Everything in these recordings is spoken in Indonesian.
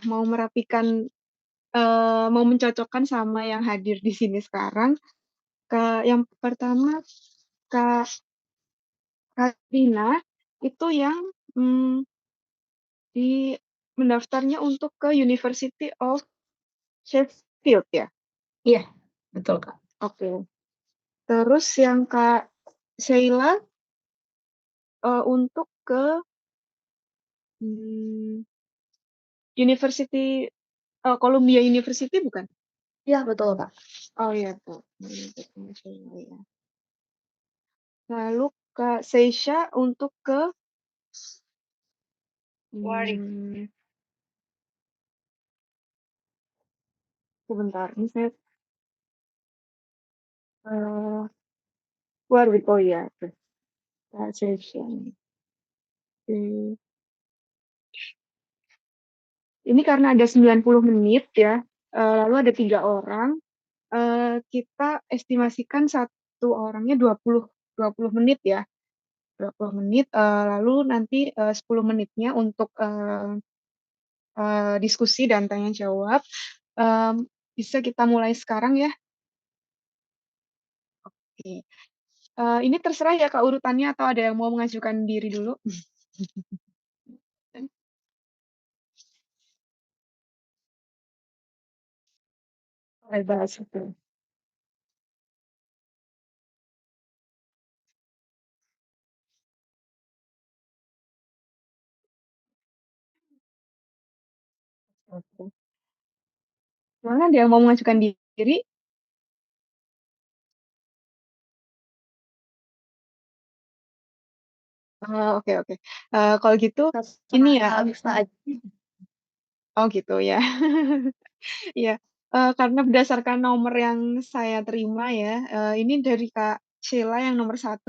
mau merapikan, mau mencocokkan sama yang hadir di sini sekarang. Yang pertama Kak Kak Rina itu yang mm, di mendaftarnya untuk ke University of Sheffield ya. Iya, betul Kak. Oke. Terus yang Kak Sheila untuk ke mm, University Columbia University bukan? Iya, betul Kak. Oh iya tuh. Ya. Lalu Kak Seisha untuk ke Warwick. hmm, sebentar, ini saya eh Warwick. Oh iya, tuh. Kak Seisha. Oke. Ini karena ada 90 menit ya, lalu ada 3 orang, kita estimasikan satu orangnya 20 menit ya, 20 menit, lalu nanti 10 menitnya untuk diskusi dan tanya jawab. Bisa kita mulai sekarang ya. Oke. Ini terserah ya Kak urutannya atau ada yang mau mengajukan diri dulu. Bebas itu. Oke. Mana ada yang mau mengajukan diri? Oke oke. Kalau gitu ini Terserah ya. Kak Lista aja. Oh gitu ya. Iya. Karena berdasarkan nomor yang saya terima ya, ini dari Kak Sheila yang nomor 1.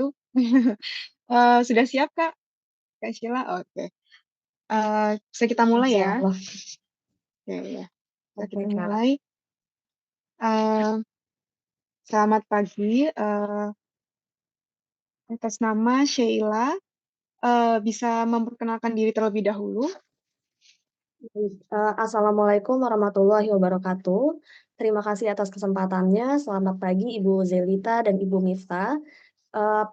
Sudah siap Kak? Kak Sheila? Oke. Bisa kita mulai Insya ya? Allah. Oke ya. Bisa Oke kita Kak. mulai. Eh, Selamat pagi. Atas nama Sheila, bisa memperkenalkan diri terlebih dahulu. Assalamualaikum warahmatullahi wabarakatuh. Terima kasih atas kesempatannya. Selamat pagi Ibu Zelita dan Ibu Miftah.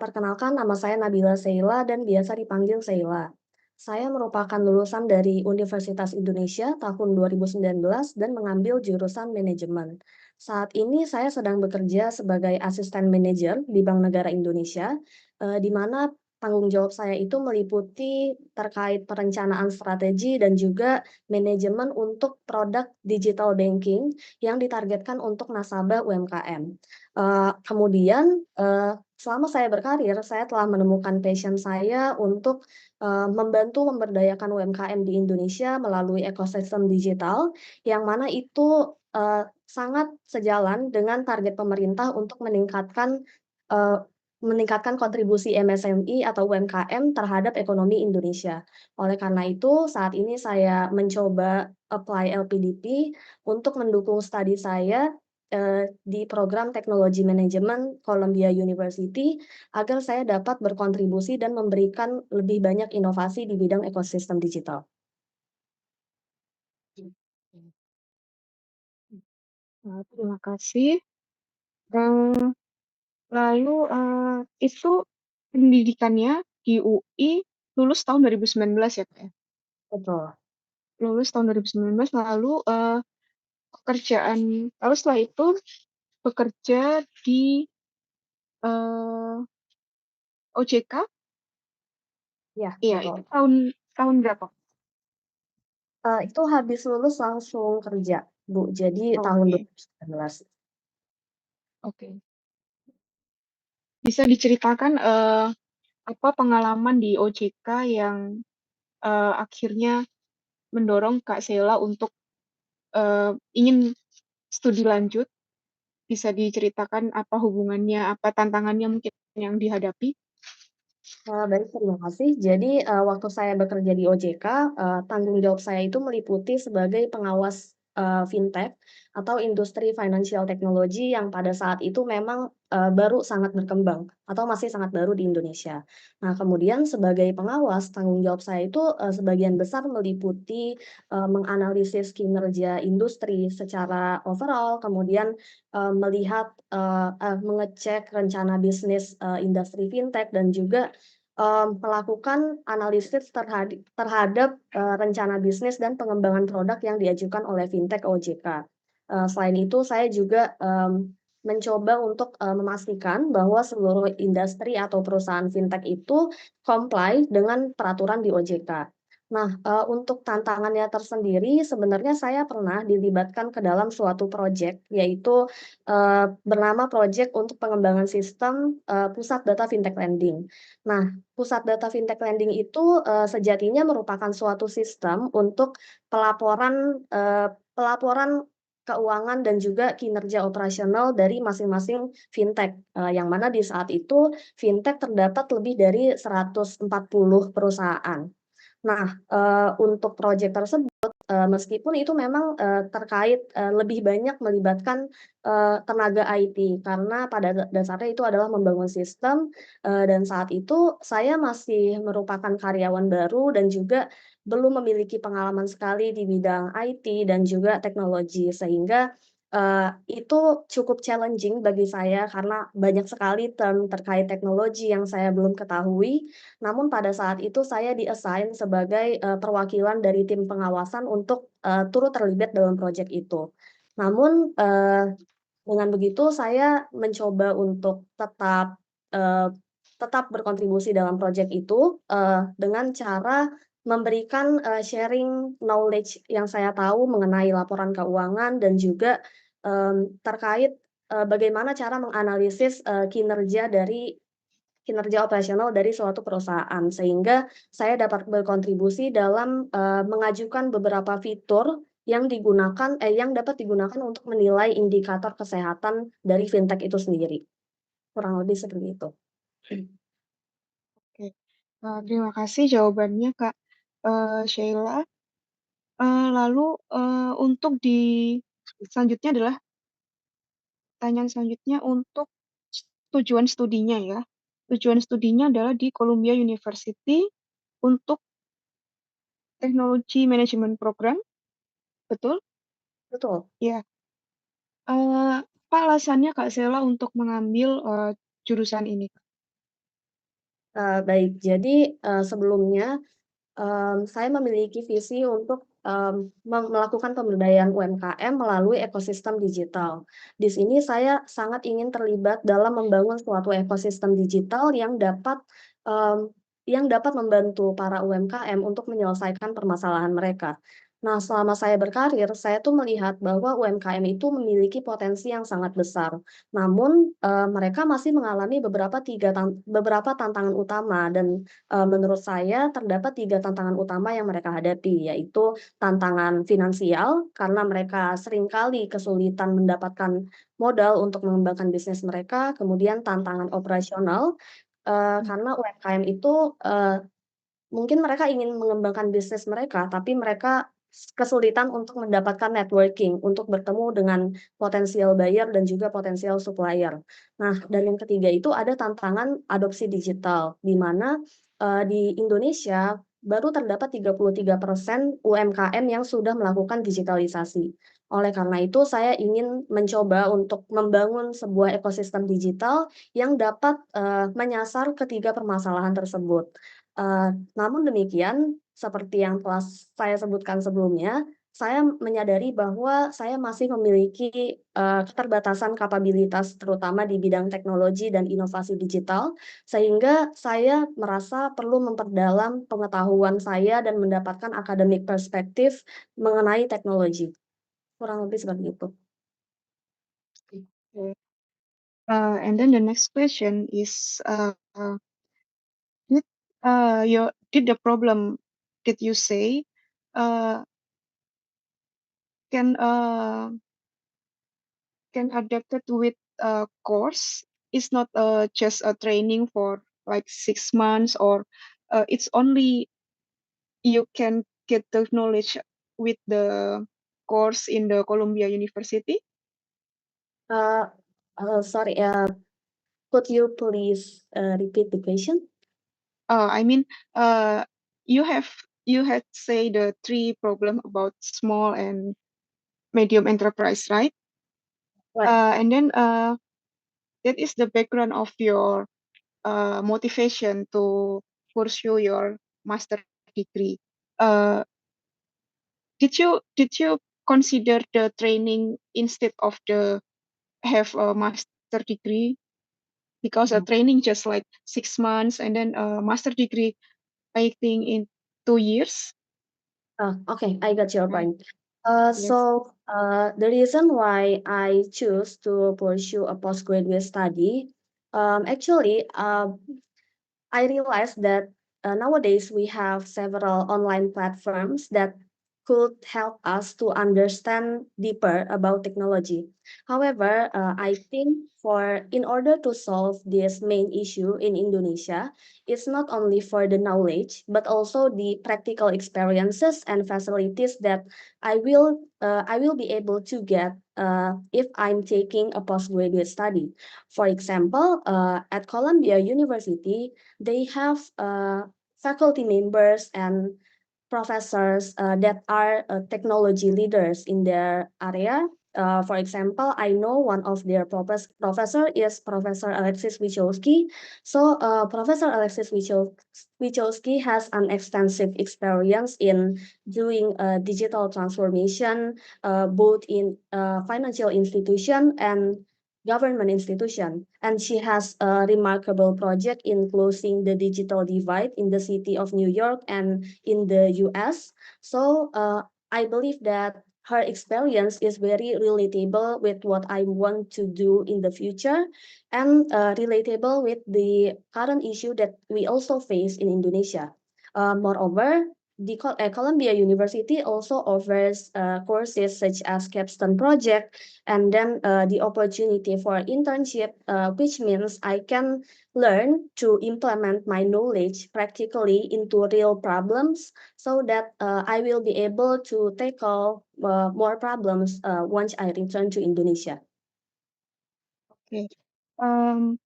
Perkenalkan nama saya Nabila Sheila dan biasa dipanggil Sheila. Saya merupakan lulusan dari Universitas Indonesia tahun 2019 dan mengambil jurusan manajemen. Saat ini saya sedang bekerja sebagai asisten manajer di Bank Negara Indonesia, di mana tanggung jawab saya itu meliputi terkait perencanaan strategi dan juga manajemen untuk produk digital banking yang ditargetkan untuk nasabah UMKM. Kemudian selama saya berkarir, saya telah menemukan passion saya untuk membantu memberdayakan UMKM di Indonesia melalui ekosistem digital, yang mana itu sangat sejalan dengan target pemerintah untuk eh, meningkatkan kontribusi MSMI atau UMKM terhadap ekonomi Indonesia. Oleh karena itu, saat ini saya mencoba apply LPDP untuk mendukung studi saya di program teknologi manajemen Columbia University agar saya dapat berkontribusi dan memberikan lebih banyak inovasi di bidang ekosistem digital. Terima kasih. Lalu itu pendidikannya di UI lulus tahun 2019 ya Kak ya? Betul. Lulus tahun 2019 lalu pekerjaan lalu setelah itu bekerja di eh, OJK. Ya, Iya, betul. itu tahun tahun berapa? Itu habis lulus langsung kerja, Bu. Jadi tahun Oke, 2019. oke. Bisa diceritakan apa pengalaman di OJK yang akhirnya mendorong Kak Sheila untuk ingin studi lanjut? Bisa diceritakan apa hubungannya, apa tantangannya mungkin yang dihadapi? Baik, terima kasih. Jadi, waktu saya bekerja di OJK, tanggung jawab saya itu meliputi sebagai pengawas fintech atau industri financial technology yang pada saat itu memang, baru sangat berkembang atau masih sangat baru di Indonesia. Nah, kemudian sebagai pengawas, tanggung jawab saya itu, sebagian besar meliputi, menganalisis kinerja industri secara overall, kemudian, melihat, mengecek rencana bisnis, industri fintech dan juga, melakukan analisis terhadap, rencana bisnis dan pengembangan produk yang diajukan oleh fintech OJK. Selain itu saya juga, mencoba untuk, memastikan bahwa seluruh industri atau perusahaan fintech itu comply dengan peraturan di OJK. Nah, untuk tantangannya tersendiri sebenarnya saya pernah dilibatkan ke dalam suatu project, yaitu, bernama project untuk pengembangan sistem, pusat data fintech lending. Nah, pusat data fintech lending itu, sejatinya merupakan suatu sistem untuk pelaporan keuangan dan juga kinerja operasional dari masing-masing fintech, yang mana di saat itu fintech terdapat lebih dari 140 perusahaan. Nah, untuk project tersebut, meskipun itu memang, terkait, lebih banyak melibatkan, tenaga IT karena pada dasarnya itu adalah membangun sistem, dan saat itu saya masih merupakan karyawan baru dan juga belum memiliki pengalaman sekali di bidang IT dan juga teknologi sehingga, itu cukup challenging bagi saya karena banyak sekali term terkait teknologi yang saya belum ketahui, namun pada saat itu saya di-assign sebagai, perwakilan dari tim pengawasan untuk, turut terlibat dalam project itu. Namun, dengan begitu saya mencoba untuk eee, tetap berkontribusi dalam project itu, dengan cara memberikan, sharing knowledge yang saya tahu mengenai laporan keuangan dan juga, terkait, bagaimana cara menganalisis, kinerja operasional dari suatu perusahaan, sehingga saya dapat berkontribusi dalam, mengajukan beberapa fitur yang dapat digunakan untuk menilai indikator kesehatan dari fintech itu sendiri, kurang lebih seperti itu. Oke. Terima kasih jawabannya, Kak, Sheila. Lalu, untuk selanjutnya adalah pertanyaan selanjutnya untuk tujuan studinya ya. Tujuan studinya adalah di Columbia University untuk Technology Management Program, betul? Betul. Ya. Apa alasannya Kak Sheila untuk mengambil, jurusan ini? Baik, jadi, sebelumnya saya memiliki visi untuk, melakukan pemberdayaan UMKM melalui ekosistem digital. Di sini saya sangat ingin terlibat dalam membangun suatu ekosistem digital mmm, yang dapat membantu para UMKM untuk menyelesaikan permasalahan mereka. Nah, selama saya berkarir, saya tuh melihat bahwa UMKM itu memiliki potensi yang sangat besar. Namun, mereka masih mengalami beberapa tantangan utama dan menurut saya terdapat 3 tantangan utama yang mereka hadapi, yaitu tantangan finansial, karena mereka seringkali kesulitan mendapatkan modal untuk mengembangkan bisnis mereka, kemudian tantangan operasional, Mmm, karena UMKM itu, mungkin mereka ingin mengembangkan bisnis mereka, tapi mereka kesulitan untuk mendapatkan networking, untuk bertemu dengan potensial buyer dan juga potensial supplier. Nah, dan yang ketiga itu ada tantangan adopsi digital, di mana, di Indonesia baru terdapat 33% UMKM yang sudah melakukan digitalisasi. Oleh karena itu, saya ingin mencoba untuk membangun sebuah ekosistem digital yang dapat, menyasar ketiga permasalahan tersebut. Namun demikian, seperti yang telah saya sebutkan sebelumnya, saya menyadari bahwa saya masih memiliki, keterbatasan kapabilitas terutama di bidang teknologi dan inovasi digital, sehingga saya merasa perlu memperdalam pengetahuan saya dan mendapatkan academic perspektif mengenai teknologi, kurang lebih seperti itu. oke. And then the next question is, did, did the problem did you say, uh, can, can adapted with a course? It's not, just a training for like 6 months or, it's only you can get the knowledge with the course in the Columbia University? Uh, Sorry, could you please repeat the question? I mean, uh, you have you had say the three problem about small and medium enterprise, right? Right. And then that is the background of your motivation to pursue your master degree. Uh, did you consider the training instead of the have a master degree? Because a training just like 6 months and then a master degree, I think in 2 years, Okay, I got your right? point. Yes. The reason why I choose to pursue a postgraduate study, actually, I realized that nowadays we have several online platforms that could help us to understand deeper about technology. However, I think for in order to solve this main issue in Indonesia, it's not only for the knowledge but also the practical experiences and facilities that I will be able to get if I'm taking a postgraduate study. For example, at Columbia University, they have faculty members and professors that are technology leaders in their area. For example, I know one of their professor is Professor Alexis Wichowski. So, Professor Alexis Wichowski has an extensive experience in doing digital transformation, both in financial institution and government institution, and she has a remarkable project in closing the digital divide in the city of New York and in the US. So I believe that her experience is very relatable with what I want to do in the future and relatable with the current issue that we also face in Indonesia. Moreover, Columbia University also offers courses such as capstone project and then the opportunity for internship, which means I can learn to implement my knowledge practically into real problems so that I will be able to tackle more problems once I return to Indonesia. Okay. Um,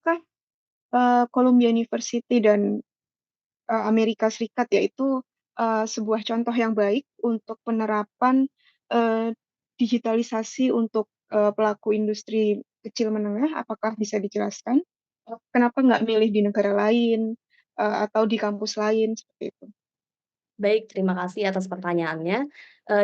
apakah Columbia University dan Amerika Serikat yaitu sebuah contoh yang baik untuk penerapan eh, digitalisasi untuk pelaku industri kecil menengah? Apakah bisa dijelaskan? Kenapa nggak milih di negara lain atau di kampus lain seperti itu? Baik, terima kasih atas pertanyaannya.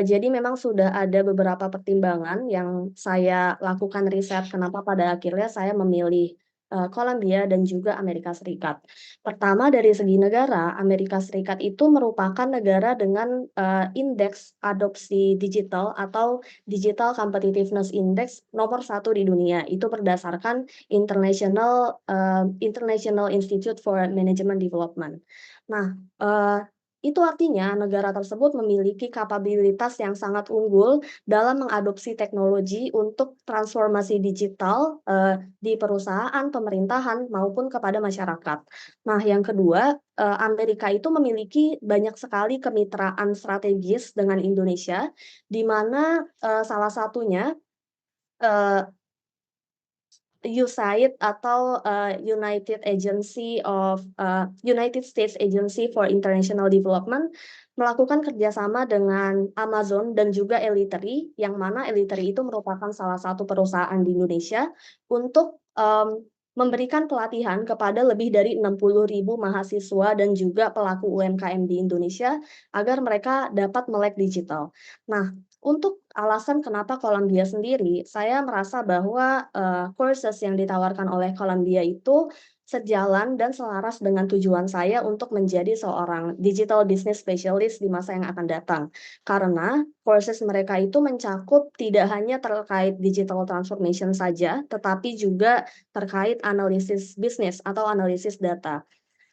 Jadi memang sudah ada beberapa pertimbangan yang saya lakukan riset kenapa pada akhirnya saya memilih, Columbia dan juga Amerika Serikat. Pertama dari segi negara, Amerika Serikat itu merupakan negara dengan, indeks adopsi digital atau Digital Competitiveness Index nomor satu di dunia. Itu berdasarkan International Institute for Management Development. Nah, itu artinya negara tersebut memiliki kapabilitas yang sangat unggul dalam mengadopsi teknologi untuk transformasi digital, di perusahaan, pemerintahan, maupun kepada masyarakat. Nah, yang kedua, Amerika itu memiliki banyak sekali kemitraan strategis dengan Indonesia, di mana, salah satunya, eee USAID atau United States Agency for International Development melakukan kerjasama dengan Amazon dan juga Elitery, yang mana Elitery itu merupakan salah satu perusahaan di Indonesia untuk memberikan pelatihan kepada lebih dari 60.000 mahasiswa dan juga pelaku UMKM di Indonesia agar mereka dapat melek digital. Nah, untuk alasan kenapa Columbia sendiri, saya merasa bahwa, courses yang ditawarkan oleh Columbia itu sejalan dan selaras dengan tujuan saya untuk menjadi seorang digital business specialist di masa yang akan datang. Karena courses mereka itu mencakup tidak hanya terkait digital transformation saja, tetapi juga terkait analisis bisnis atau analisis data.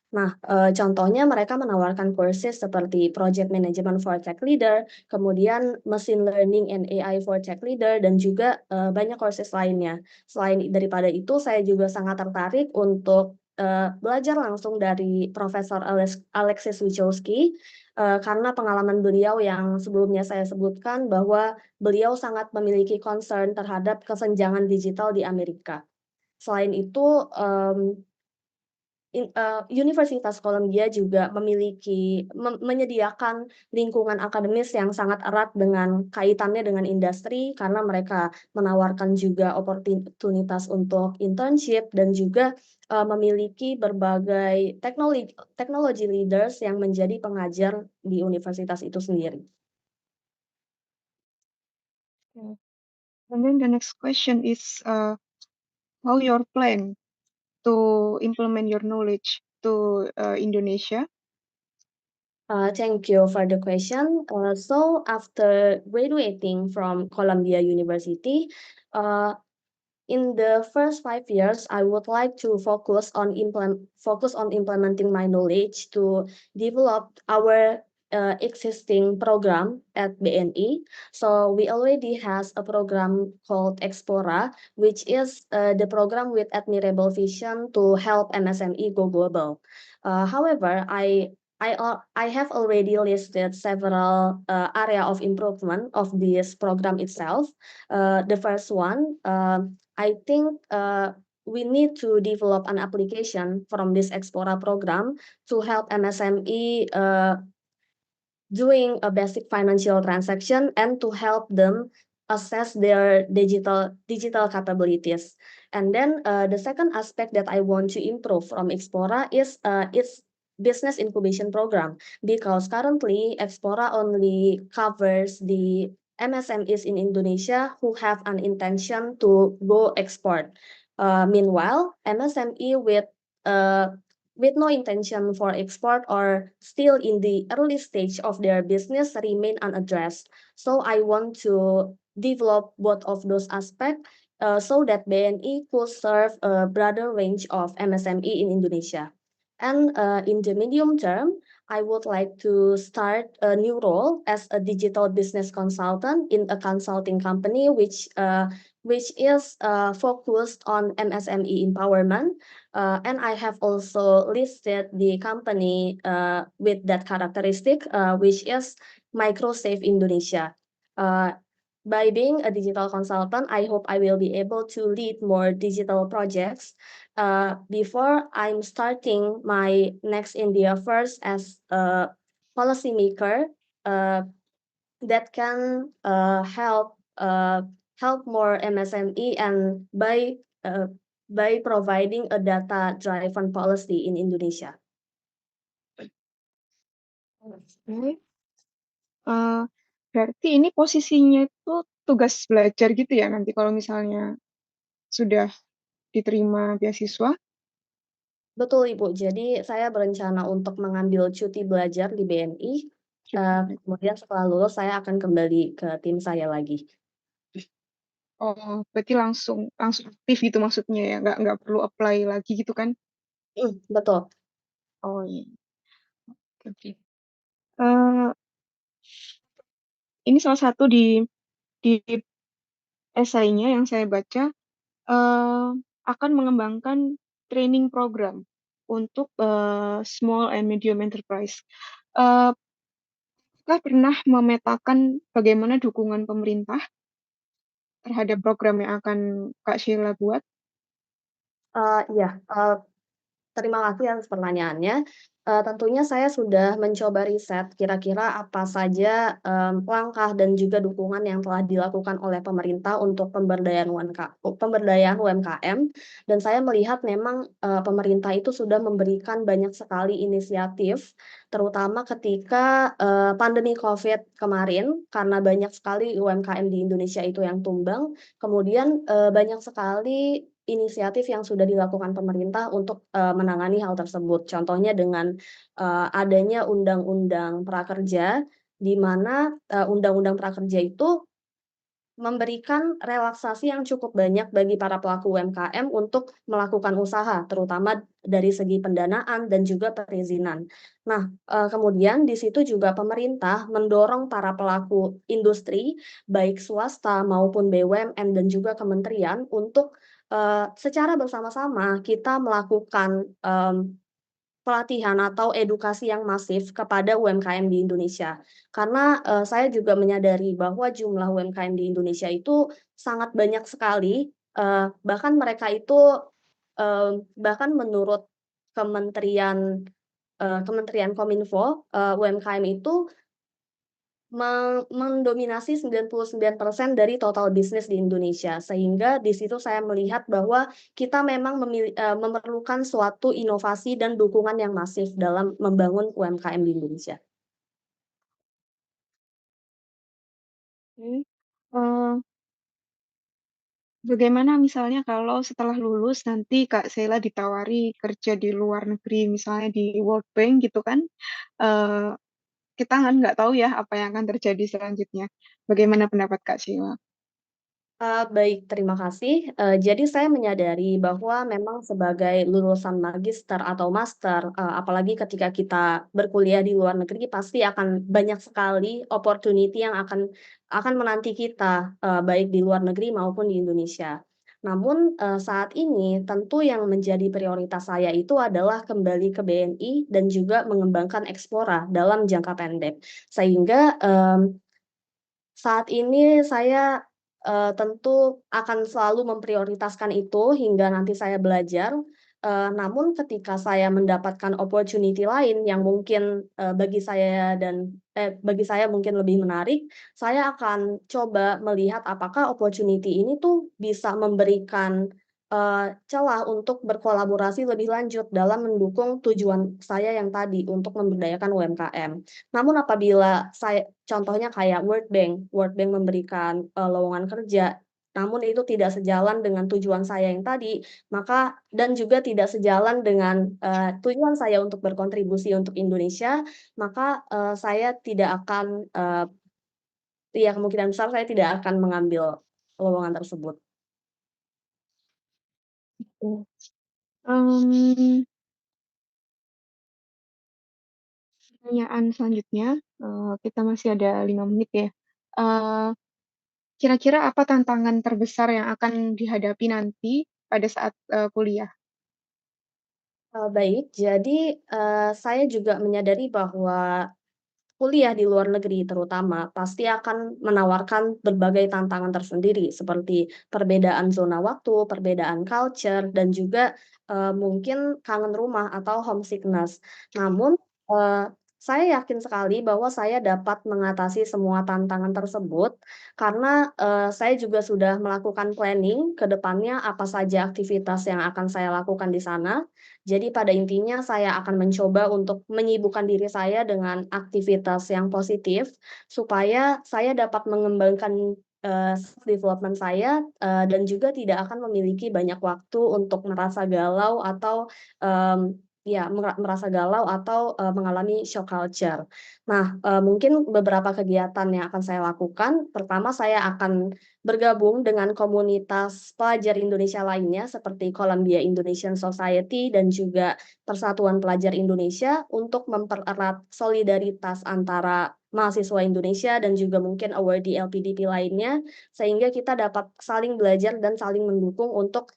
Nah, contohnya mereka menawarkan courses seperti Project Management for Tech Leader, kemudian Machine Learning and AI for Tech Leader, dan juga, banyak courses lainnya. Selain daripada itu, saya juga sangat tertarik untuk belajar langsung dari Profesor Alexis Wichowski, karena pengalaman beliau yang sebelumnya saya sebutkan bahwa beliau sangat memiliki concern terhadap kesenjangan digital di Amerika. Selain itu, Universitas Columbia juga menyediakan lingkungan akademis yang sangat erat dengan kaitannya dengan industri, karena mereka menawarkan juga oportunitas untuk internship dan juga, memiliki berbagai technology leaders yang menjadi pengajar di universitas itu sendiri. Okay. And then the next question is how your plan to implement your knowledge to Indonesia? Thank you for the question. So after graduating from Columbia University, uh, in the first 5 years, I would like to focus on implementing my knowledge to develop our existing program at BNI. So we already has a program called Explora, which is the program with admirable vision to help MSME go global. However, I have already listed several area of improvement of this program itself. The first one, I think we need to develop an application from this Explora program to help MSME doing a basic financial transaction and to help them assess their digital capabilities. And then the second aspect that I want to improve from Explora is its business incubation program, because currently Explora only covers the MSMEs in Indonesia who have an intention to go export. Meanwhile, MSME with no intention for export or still in the early stage of their business remain unaddressed. So I want to develop both of those aspects so that BNI could serve a broader range of MSME in Indonesia. And in the medium term, I would like to start a new role as a digital business consultant in a consulting company which is focused on MSME empowerment. And I have also listed the company with that characteristic, which is Microsafe Indonesia. Uh, by being a digital consultant, I hope I will be able to lead more digital projects before I'm starting my next India first as a policymaker uh, that can help more MSME and by providing a data-driven policy in Indonesia. Okay. Berarti ini posisinya itu tugas belajar gitu ya nanti kalau misalnya sudah diterima beasiswa. Betul, Ibu. Jadi saya berencana untuk mengambil cuti belajar di BNI. Kemudian setelah lulus saya akan kembali ke tim saya lagi. Oh, berarti langsung aktif gitu maksudnya ya, nggak perlu apply lagi gitu kan? Betul. Oh iya. Oke. Eh, ini salah satu di esainya yang saya baca akan mengembangkan training program untuk small and medium enterprise. Eh, Apakah pernah memetakan bagaimana dukungan pemerintah terhadap program yang akan Kak Sheila buat? Iya, terima kasih atas pertanyaannya. Tentunya saya sudah mencoba riset kira-kira apa saja, langkah dan juga dukungan yang telah dilakukan oleh pemerintah untuk pemberdayaan UMKM, dan saya melihat memang, pemerintah itu sudah memberikan banyak sekali inisiatif, terutama ketika, pandemi Covid kemarin, karena banyak sekali UMKM di Indonesia itu yang tumbang, kemudian, banyak sekali inisiatif yang sudah dilakukan pemerintah untuk menangani hal tersebut. Contohnya dengan adanya undang-undang prakerja, di mana undang-undang prakerja itu memberikan relaksasi yang cukup banyak bagi para pelaku UMKM untuk melakukan usaha, terutama dari segi pendanaan dan juga perizinan. Nah, kemudian di situ juga pemerintah mendorong para pelaku industri, baik swasta maupun BUMN dan juga kementerian untuk secara bersama-sama kita melakukan, pelatihan atau edukasi yang masif kepada UMKM di Indonesia. Karena, saya juga menyadari bahwa jumlah UMKM di Indonesia itu sangat banyak sekali, bahkan mereka itu, bahkan menurut Kementerian, Kementerian Kominfo, UMKM itu mendominasi 99% dari total bisnis di Indonesia, sehingga di situ saya melihat bahwa kita memang memerlukan suatu inovasi dan dukungan yang masif dalam membangun UMKM di Indonesia. Oke. Eee, Bagaimana misalnya kalau setelah lulus nanti Kak Sheila ditawari kerja di luar negeri, misalnya di World Bank gitu kan, eee, kita kan nggak tahu ya apa yang akan terjadi selanjutnya. Bagaimana pendapat Kak Sheila? Baik, terima kasih. Jadi saya menyadari bahwa memang sebagai lulusan magister atau master, apalagi ketika kita berkuliah di luar negeri, pasti akan banyak sekali opportunity yang akan menanti kita, baik di luar negeri maupun di Indonesia. Namun, saat ini tentu yang menjadi prioritas saya itu adalah kembali ke BNI dan juga mengembangkan Explora dalam jangka pendek. Sehingga, saat ini saya, tentu akan selalu memprioritaskan itu hingga nanti saya belajar, namun ketika saya mendapatkan opportunity lain yang mungkin, bagi saya mungkin lebih menarik, saya akan coba melihat apakah opportunity ini tuh bisa memberikan, celah untuk berkolaborasi lebih lanjut dalam mendukung tujuan saya yang tadi, untuk memberdayakan UMKM. Namun apabila contohnya kayak World Bank memberikan, lowongan kerja, namun itu tidak sejalan dengan tujuan saya yang tadi, maka dan juga tidak sejalan dengan, tujuan saya untuk berkontribusi untuk Indonesia, maka, saya tidak akan, iya kemungkinan besar saya tidak akan mengambil lowongan tersebut. Oke. Mmm, Pertanyaan selanjutnya, kita masih ada 5 menit ya. Eee, Kira-kira apa tantangan terbesar yang akan dihadapi nanti pada saat, kuliah? Baik, jadi, saya juga menyadari bahwa kuliah di luar negeri terutama, pasti akan menawarkan berbagai tantangan tersendiri seperti perbedaan zona waktu, perbedaan culture, dan juga, mungkin kangen rumah atau homesickness. Namun, eee, saya yakin sekali bahwa saya dapat mengatasi semua tantangan tersebut karena, saya juga sudah melakukan planning ke depannya apa saja aktivitas yang akan saya lakukan di sana. Jadi pada intinya saya akan mencoba untuk menyibukkan diri saya dengan aktivitas yang positif, supaya saya dapat mengembangkan, self development saya, dan juga tidak akan memiliki banyak waktu untuk merasa galau atau, ya merasa galau atau, mengalami shock culture. Nah, mungkin beberapa kegiatan yang akan saya lakukan, pertama saya akan bergabung dengan komunitas pelajar Indonesia lainnya seperti Columbia Indonesian Society dan juga Persatuan Pelajar Indonesia untuk mempererat solidaritas antara mahasiswa Indonesia dan juga mungkin awardee LPDP lainnya, sehingga kita dapat saling belajar dan saling mendukung untuk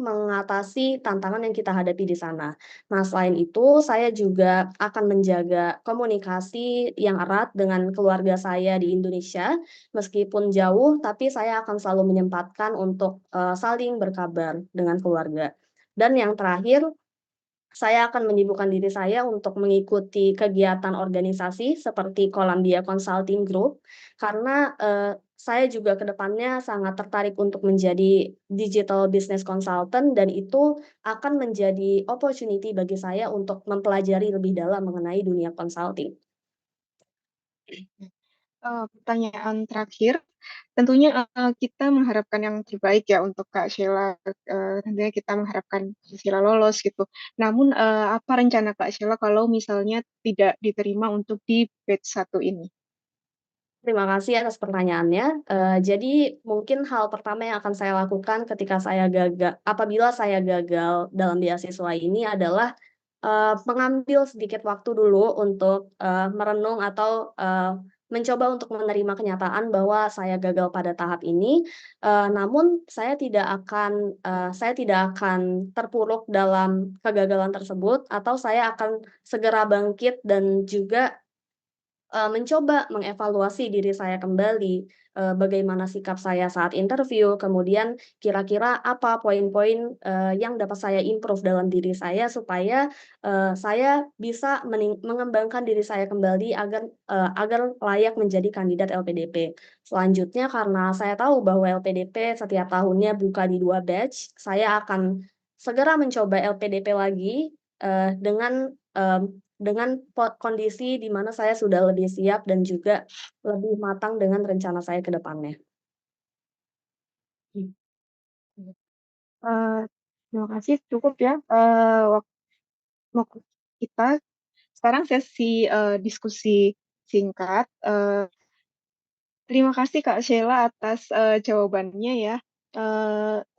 mengatasi tantangan yang kita hadapi di sana. Nah, selain itu saya juga akan menjaga komunikasi yang erat dengan keluarga saya di Indonesia. Meskipun jauh, tapi saya akan selalu menyempatkan untuk, saling berkabar dengan keluarga. Dan yang terakhir, saya akan menyibukkan diri saya untuk mengikuti kegiatan organisasi seperti Columbia Consulting Group, karena, saya juga ke depannya sangat tertarik untuk menjadi digital business consultant dan itu akan menjadi opportunity bagi saya untuk mempelajari lebih dalam mengenai dunia consulting. Pertanyaan terakhir, tentunya, kita mengharapkan yang terbaik ya untuk Kak Sheila, tentunya kita mengharapkan Kak Sheila lolos gitu. Namun, apa rencana Kak Sheila kalau misalnya tidak diterima untuk di batch 1 ini? Terima kasih atas pertanyaannya. Jadi mungkin hal pertama yang akan saya lakukan ketika apabila saya gagal dalam beasiswa ini adalah, mengambil sedikit waktu dulu untuk, merenung atau, mencoba untuk menerima kenyataan bahwa saya gagal pada tahap ini, namun saya tidak akan terpuruk dalam kegagalan tersebut atau saya akan segera bangkit dan juga mencoba mengevaluasi diri saya kembali, bagaimana sikap saya saat interview, kemudian kira-kira apa poin-poin, yang dapat saya improve dalam diri saya supaya, saya bisa mengembangkan diri saya kembali agar layak menjadi kandidat LPDP. Selanjutnya karena saya tahu bahwa LPDP setiap tahunnya buka di 2 batch, saya akan segera mencoba LPDP lagi, dengan kondisi di mana saya sudah lebih siap dan juga lebih matang dengan rencana saya ke depannya. Mmm, iya. Terima kasih cukup ya, waktu kita. Sekarang sesi, diskusi singkat. Terima kasih Kak Sheila atas, jawabannya ya.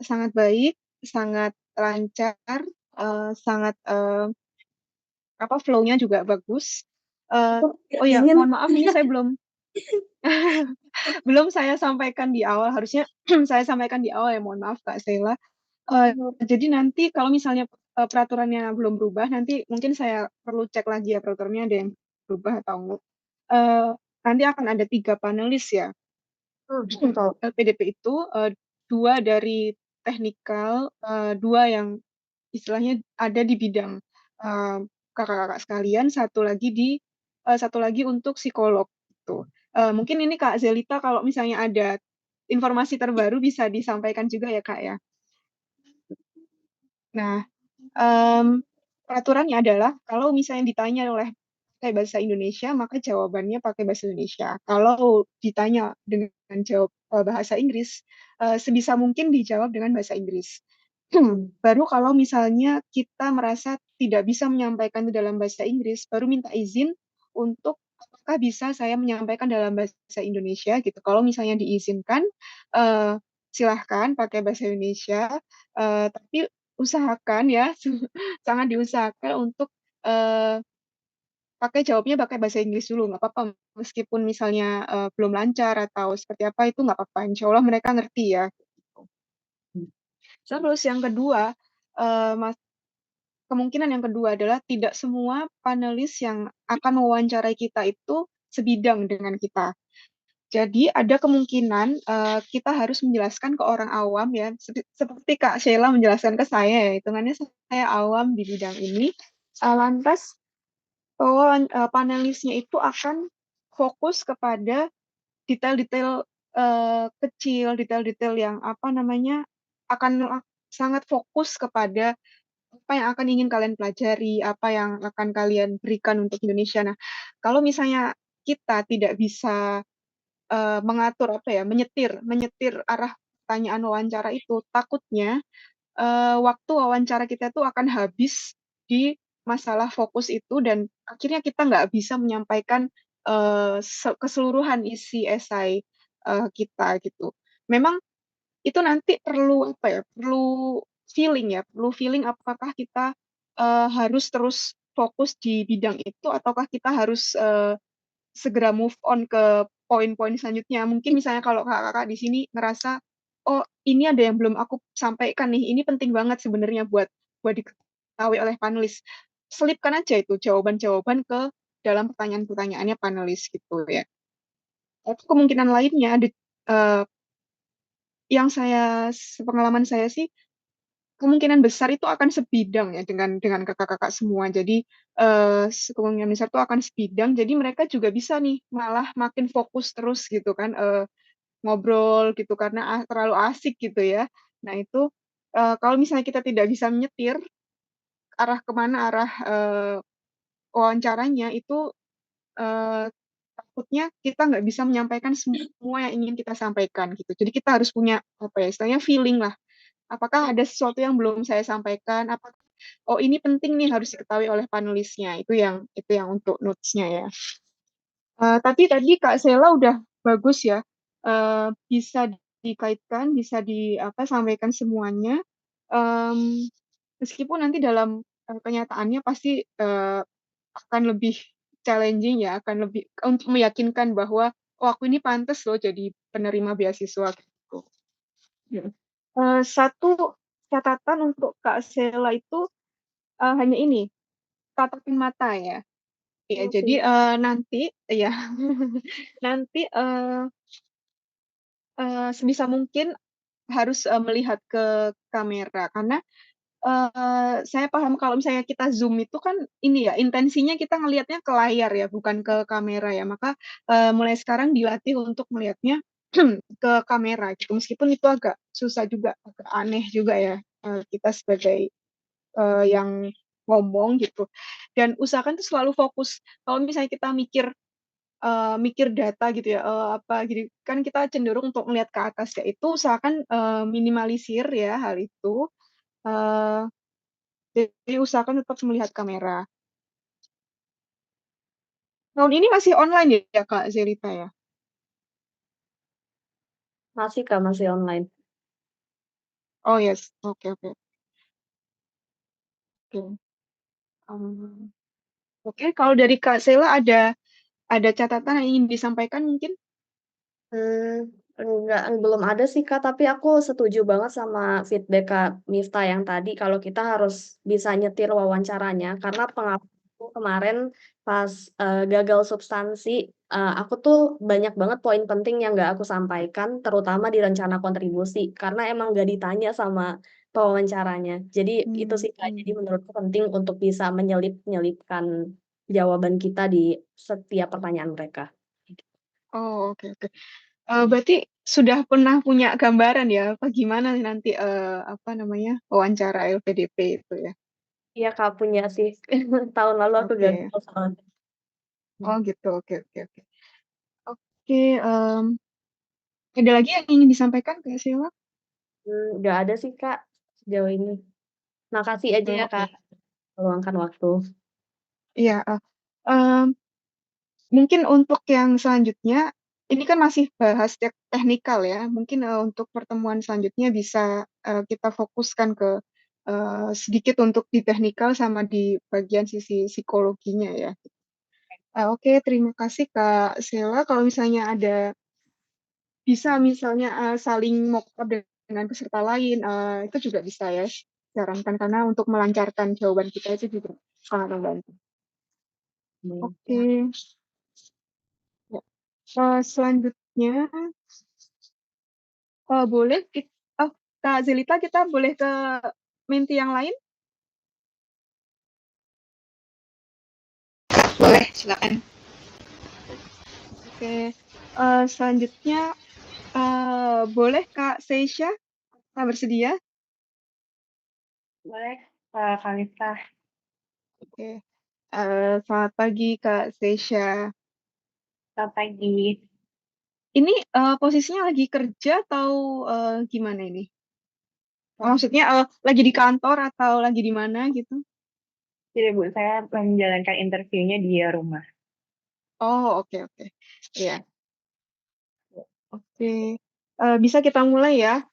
Sangat baik, sangat lancar, sangat, flow-nya juga bagus. Aku Oh ya, ingin mohon maaf ini saya belum belum saya sampaikan di awal, harusnya saya sampaikan di awal ya, mohon maaf Kak Sheila. Jadi nanti kalau misalnya, peraturannya belum berubah, nanti mungkin saya perlu cek lagi ya peraturannya ada yang berubah atau enggak. Eee, Nanti akan ada 3 panelis ya. betul. LPDP itu, 2 dari teknikal, 2 yang istilahnya ada di bidang, eee, kakak-kakak sekalian, satu lagi untuk psikolog, gitu. Mungkin ini Kak Zelita kalau misalnya ada informasi terbaru bisa disampaikan juga ya, Kak, ya? Nah, peraturannya adalah kalau misalnya ditanya oleh pakai bahasa Indonesia, maka jawabannya pakai bahasa Indonesia. Kalau ditanya dengan bahasa Inggris, sebisa mungkin dijawab dengan bahasa Inggris. Baru kalau misalnya kita merasa tidak bisa menyampaikan itu dalam bahasa Inggris, baru minta izin untuk apakah bisa saya menyampaikan dalam bahasa Indonesia gitu. Kalau misalnya diizinkan, eee, silahkan pakai bahasa Indonesia, tapi usahakan ya, sangat diusahakan untuk, eee, jawabnya pakai bahasa Inggris dulu, nggak apa-apa, meskipun misalnya, belum lancar atau seperti apa, itu nggak apa-apa, insya Allah mereka ngerti ya, gitu. Terus yang kedua, eee, mas kemungkinan yang kedua adalah tidak semua panelis yang akan mewawancarai kita itu sebidang dengan kita. Jadi ada kemungkinan, kita harus menjelaskan ke orang awam ya, seperti Kak Sheila menjelaskan ke saya ya, hitungannya saya awam di bidang ini, lantas panelisnya itu akan fokus kepada detail-detail, kecil, detail-detail yang apa namanya, akan sangat fokus kepada apa yang akan ingin kalian pelajari, apa yang akan kalian berikan untuk Indonesia. Nah, kalau misalnya kita tidak bisa mengatur apa ya, menyetir menyetir arah pertanyaan wawancara itu, takutnya, waktu wawancara kita tuh akan habis di masalah fokus itu dan akhirnya kita nggak bisa menyampaikan, keseluruhan isi esai, kita gitu. Memang itu nanti perlu apa ya, perlu feeling apakah kita, harus terus fokus di bidang itu ataukah kita harus, segera move on ke poin-poin selanjutnya. Mungkin misalnya kalau Kakak di sini ngerasa, "Oh, ini ada yang belum aku sampaikan nih, ini penting banget sebenarnya buat diketahui oleh panelis." Selipkan aja itu jawaban-jawaban ke dalam pertanyaan-pertanyaannya panelis gitu ya. Atau kemungkinan lainnya eee, yang sepengalaman saya sih, kemungkinan besar itu akan sebidang ya dengan kakak-kakak semua. Jadi, kemungkinan besar itu akan sebidang, jadi mereka juga bisa nih malah makin fokus terus gitu kan, ngobrol gitu karena terlalu asik gitu ya. Nah itu, kalau misalnya kita tidak bisa menyetir arah kemana arah, wawancaranya itu, takutnya kita nggak bisa menyampaikan semua yang ingin kita sampaikan gitu. Jadi kita harus punya apa ya, istilahnya feeling lah. Apakah ada sesuatu yang belum saya sampaikan? Oh ini penting nih harus diketahui oleh panelisnya, itu yang untuk notes-nya ya. Tapi tadi Kak Sela udah bagus ya, bisa dikaitkan, bisa sampaikan semuanya, meskipun nanti dalam, kenyataannya pasti, akan lebih challenging ya, akan lebih untuk meyakinkan bahwa oh aku ini pantas loh jadi penerima beasiswa gitu. Mm. Satu catatan untuk Kak Sela itu hanya ini, tatapin mata ya. Ya, Oh, jadi sih. nanti ya nanti sebisa mungkin harus melihat ke kamera karena saya paham kalau misalnya kita zoom itu kan ini ya intensinya kita ngelihatnya ke layar ya bukan ke kamera ya maka mulai sekarang dilatih untuk melihatnya ke kamera gitu meskipun itu agak susah juga agak aneh juga ya kita sebagai yang ngomong gitu dan usahakan tuh selalu fokus kalau misalnya kita mikir data gitu ya apa jadi kan kita cenderung untuk melihat ke atas ya itu usahakan minimalisir ya hal itu eh, jadi usahakan tetap melihat kamera. Tahun ini masih online ya Kak Zelita ya? Masih Kak, masih online. Oh yes, oke oke oke. Um, Oke, kalau dari Kak Sela ada catatan yang ingin disampaikan mungkin? Hmm, enggak, belum ada sih Kak, tapi aku setuju banget sama feedback Kak Mifta yang tadi kalau kita harus bisa nyetir wawancaranya karena pengalamanku kemarin pas gagal substansi, aku tuh banyak banget poin penting yang nggak aku sampaikan, terutama di rencana kontribusi karena emang nggak ditanya sama pewawancaranya. Jadi itu Hmm, sih Kak, jadi hmm. menurutku penting untuk bisa menyelipkan jawaban kita di setiap pertanyaan mereka. Oh oke oke. Berarti sudah pernah punya gambaran ya, apa gimana nanti apa namanya wawancara LPDP itu ya? Iya Kak, punya sih. Tahun lalu aku Oke. gagal soalnya. Oh gitu, oke oke oke. Oke, ada lagi yang ingin disampaikan Kak Sela? Nggak ada sih Kak, sejauh ini. Makasih aja Oh, ya Kak, oke. meluangkan waktu. Iya, em, mungkin untuk yang selanjutnya, ini kan masih bahas teknikal ya. Mungkin untuk pertemuan selanjutnya bisa kita fokuskan ke sedikit untuk di teknikal sama di bagian sisi psikologinya ya. Oke, terima kasih Kak Sela. Kalau misalnya ada bisa misalnya saling mock up dengan peserta lain, itu juga bisa ya sarankan karena untuk melancarkan jawaban kita itu juga sangat membantu. Oke, Ya. ya. Selanjutnya boleh oh, Kak Zelita kita boleh ke menti yang lain? Boleh, silakan. Oke, selanjutnya boleh Kak Seisha, Kak bersedia? Boleh, Kak Miftah. Oke, selamat pagi Kak Seisha. Selamat pagi. Ini posisinya lagi kerja atau gimana ini? Maksudnya lagi di kantor atau lagi di mana gitu? Jadi Bu, saya menjalankan interviewnya di rumah. Oh, oke oke. Iya, oke. Bisa kita mulai ya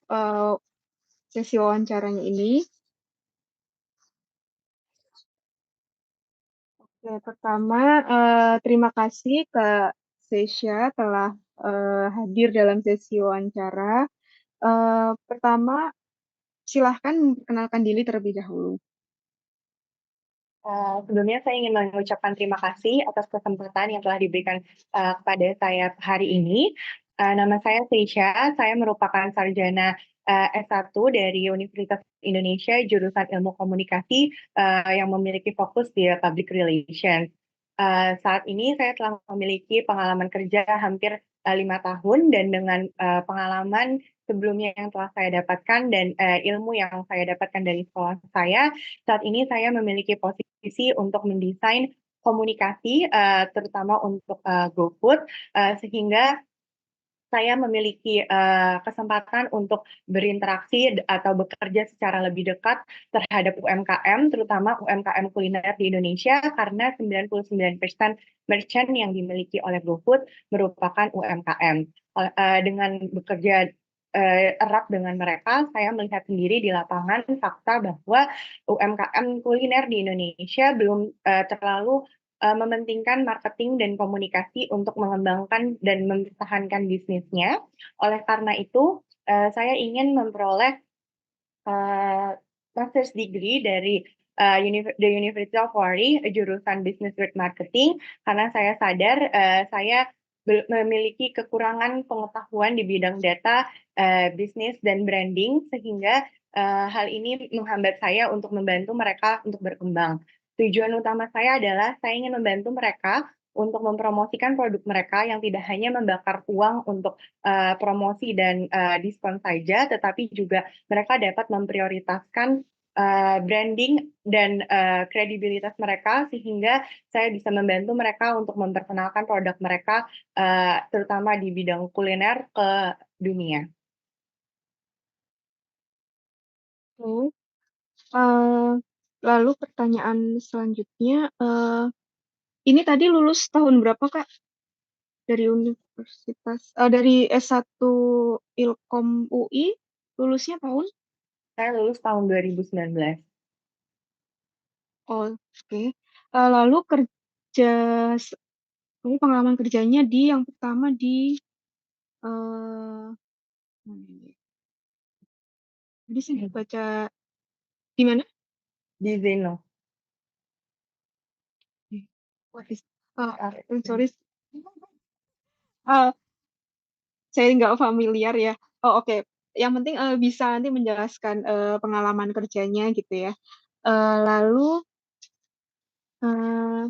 sesi wawancaranya ini. Oke, pertama terima kasih Kak Sesha telah hadir dalam sesi wawancara. Pertama, silahkan kenalkan diri terlebih dahulu. Sebelumnya saya ingin mengucapkan terima kasih atas kesempatan yang telah diberikan kepada saya hari ini. Nama saya Seisha, saya merupakan sarjana S1 dari Universitas Indonesia, jurusan Ilmu Komunikasi yang memiliki fokus di Public Relations. Saat ini saya telah memiliki pengalaman kerja hampir 5 tahun dan dengan pengalaman sebelumnya yang telah saya dapatkan dan ilmu yang saya dapatkan dari sekolah saya, saat ini saya memiliki posisi untuk mendesain komunikasi, terutama untuk GoFood, sehingga saya memiliki kesempatan untuk berinteraksi atau bekerja secara lebih dekat terhadap UMKM, terutama UMKM kuliner di Indonesia, karena 99% merchant yang dimiliki oleh GoFood merupakan UMKM. Dengan bekerja erat dengan mereka, saya melihat sendiri di lapangan fakta bahwa UMKM kuliner di Indonesia belum terlalu mementingkan marketing dan komunikasi untuk mengembangkan dan mempertahankan bisnisnya. Oleh karena itu, saya ingin memperoleh eee, master's degree dari, The University of Warri, jurusan Business with Marketing, karena saya sadar, saya memiliki kekurangan pengetahuan di bidang data, bisnis dan branding, sehingga, hal ini menghambat saya untuk membantu mereka untuk berkembang. Tujuan utama saya adalah saya ingin membantu mereka untuk mempromosikan produk mereka yang tidak hanya membakar uang untuk, promosi dan, diskon saja, tetapi juga mereka dapat memprioritaskan, branding dan, kredibilitas mereka sehingga saya bisa membantu mereka untuk memperkenalkan produk mereka, terutama di bidang kuliner ke dunia. Oke, eee, lalu pertanyaan selanjutnya, ini tadi lulus tahun berapa, Kak? Dari dari S1 Ilkom UI, lulusnya tahun? Saya lulus tahun 2019. Oke. Lalu kerja se Lalu pengalaman kerjanya yang pertama eee, mana ini, tadi saya baca di mana? Di Zeno. Di what is oh, Oke. sorry, eee, saya nggak familiar ya. Oh, oke. Yang penting, bisa nanti menjelaskan, pengalaman kerjanya gitu ya. Lalu, eee,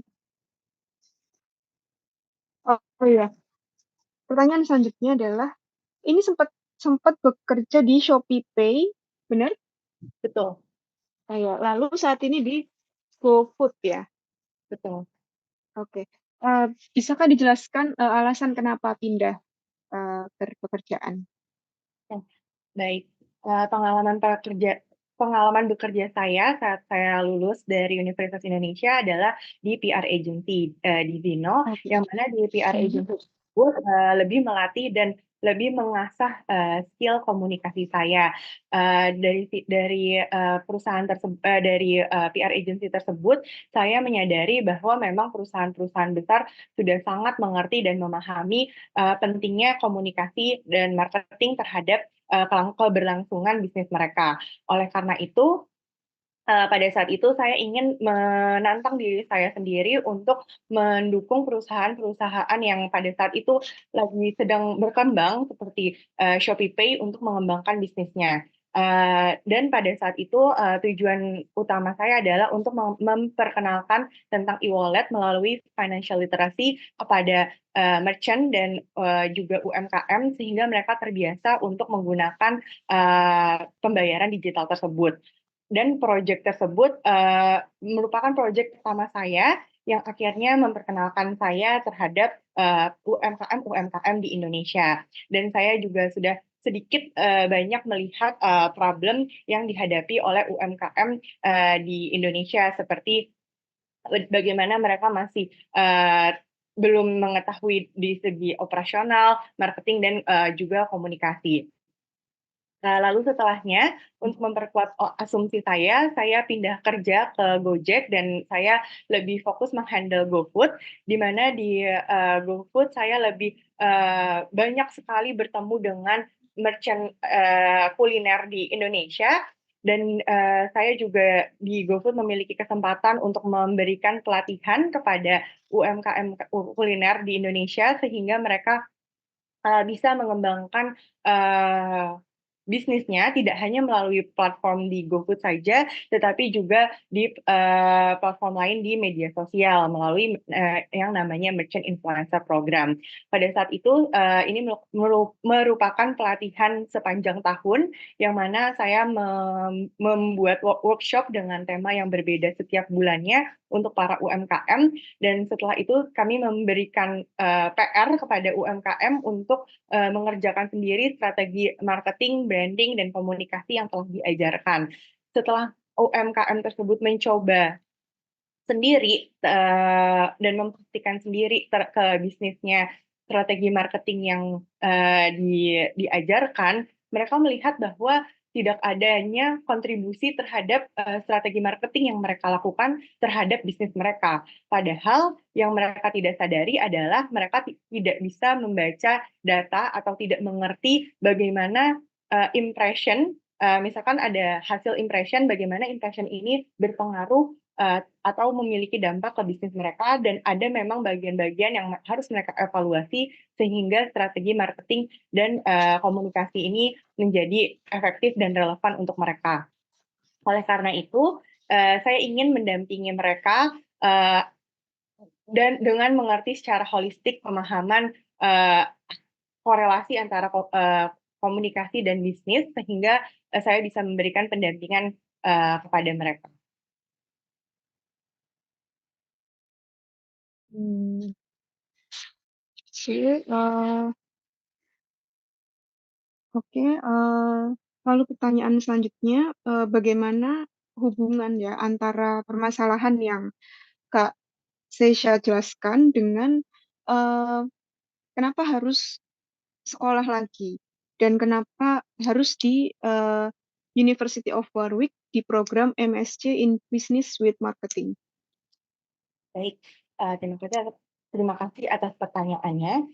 oh iya, pertanyaan selanjutnya adalah, ini sempat sempat bekerja di ShopeePay, benar? Betul, Ya. Lalu saat ini di GoFood ya? betul. Oke. Eee, Bisakah dijelaskan, alasan kenapa pindah, pekerjaan? Oke, baik. Pengalaman bekerja saya saat saya lulus dari Universitas Indonesia adalah di PR agency, di Zeno, Oke. yang mana di PR Mhm. agency tersebut, lebih melatih dan lebih mengasah, skill komunikasi saya. Dari PR agency tersebut, saya menyadari bahwa memang perusahaan-perusahaan besar sudah sangat mengerti dan memahami, pentingnya komunikasi dan marketing terhadap keberlangsungan bisnis mereka. Oleh karena itu, pada saat itu saya ingin menantang diri saya sendiri untuk mendukung perusahaan-perusahaan yang pada saat itu lagi sedang berkembang seperti, ShopeePay untuk mengembangkan bisnisnya. Dan pada saat itu, tujuan utama saya adalah untuk memperkenalkan tentang e-wallet melalui financial literacy kepada, merchant dan, juga UMKM sehingga mereka terbiasa untuk menggunakan, pembayaran digital tersebut. Dan proyek tersebut, merupakan proyek pertama saya yang akhirnya memperkenalkan saya terhadap, UMKM-UMKM di Indonesia. Dan saya juga sudah sedikit, banyak melihat, problem yang dihadapi oleh UMKM, di Indonesia seperti bagaimana mereka masih, belum mengetahui di segi operasional, marketing dan, juga komunikasi. Nah, lalu setelahnya, untuk memperkuat asumsi saya pindah kerja ke Gojek dan saya lebih fokus meng-handle GoFood, di mana di, GoFood saya lebih, banyak sekali bertemu dengan merchant, kuliner di Indonesia dan, saya juga di GoFood memiliki kesempatan untuk memberikan pelatihan kepada UMKM kuliner di Indonesia sehingga mereka bisa mengembangkan, bisnisnya tidak hanya melalui platform di GoFood saja, tetapi juga di, platform lain di media sosial melalui, yang namanya Merchant Influencer Program. Pada saat itu, ini merupakan pelatihan sepanjang tahun, yang mana saya membuat workshop dengan tema yang berbeda setiap bulannya untuk para UMKM, dan setelah itu kami memberikan, PR kepada UMKM untuk mengerjakan sendiri strategi marketing, branding, dan komunikasi yang telah diajarkan. Setelah UMKM tersebut mencoba sendiri, dan membuktikan sendiri ke bisnisnya strategi marketing yang, diajarkan, mereka melihat bahwa tidak adanya kontribusi terhadap strategi marketing yang mereka lakukan terhadap bisnis mereka. Padahal yang mereka tidak sadari adalah mereka tidak bisa membaca data atau tidak mengerti bagaimana impression, misalkan ada hasil impression, bagaimana impression ini berpengaruh atau memiliki dampak ke bisnis mereka, dan ada memang bagian-bagian yang harus mereka evaluasi sehingga strategi marketing dan komunikasi ini menjadi efektif dan relevan untuk mereka. Oleh karena itu, saya ingin mendampingi mereka dan dengan mengerti secara holistik pemahaman korelasi antara komunikasi dan bisnis, sehingga saya bisa memberikan pendampingan kepada mereka. Oke, lalu pertanyaan selanjutnya, bagaimana hubungan ya antara permasalahan yang Kak Seisha jelaskan dengan kenapa harus sekolah lagi dan kenapa harus di University of Warwick di program MSc in Business with Marketing. Baik, terima kasih atas pertanyaannya.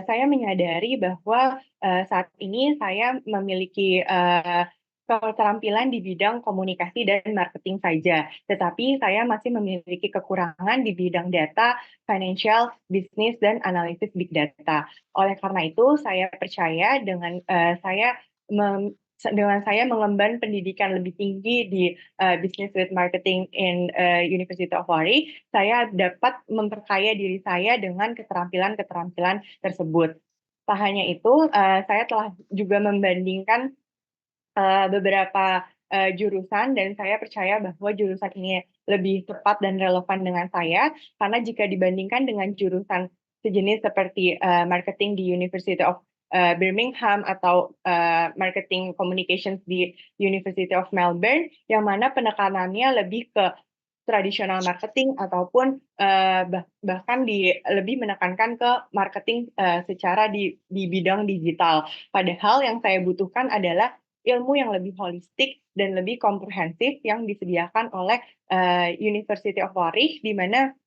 Saya menyadari bahwa saat ini saya memiliki keterampilan di bidang komunikasi dan marketing saja, tetapi saya masih memiliki kekurangan di bidang data, financial, business, dan analisis big data. Oleh karena itu, saya percaya dengan saya mengemban pendidikan lebih tinggi di Business with Marketing in University of Warwick, saya dapat memperkaya diri saya dengan keterampilan-keterampilan tersebut. Tak hanya itu, saya telah juga membandingkan beberapa jurusan, dan saya percaya bahwa jurusan ini lebih tepat dan relevan dengan saya, karena jika dibandingkan dengan jurusan sejenis seperti marketing di University of Birmingham atau marketing communications di University of Melbourne, yang mana penekanannya lebih ke tradisional marketing ataupun bahkan lebih menekankan ke marketing secara di bidang digital. Padahal yang saya butuhkan adalah ilmu yang lebih holistik dan lebih komprehensif yang disediakan oleh University of Warwick, di mana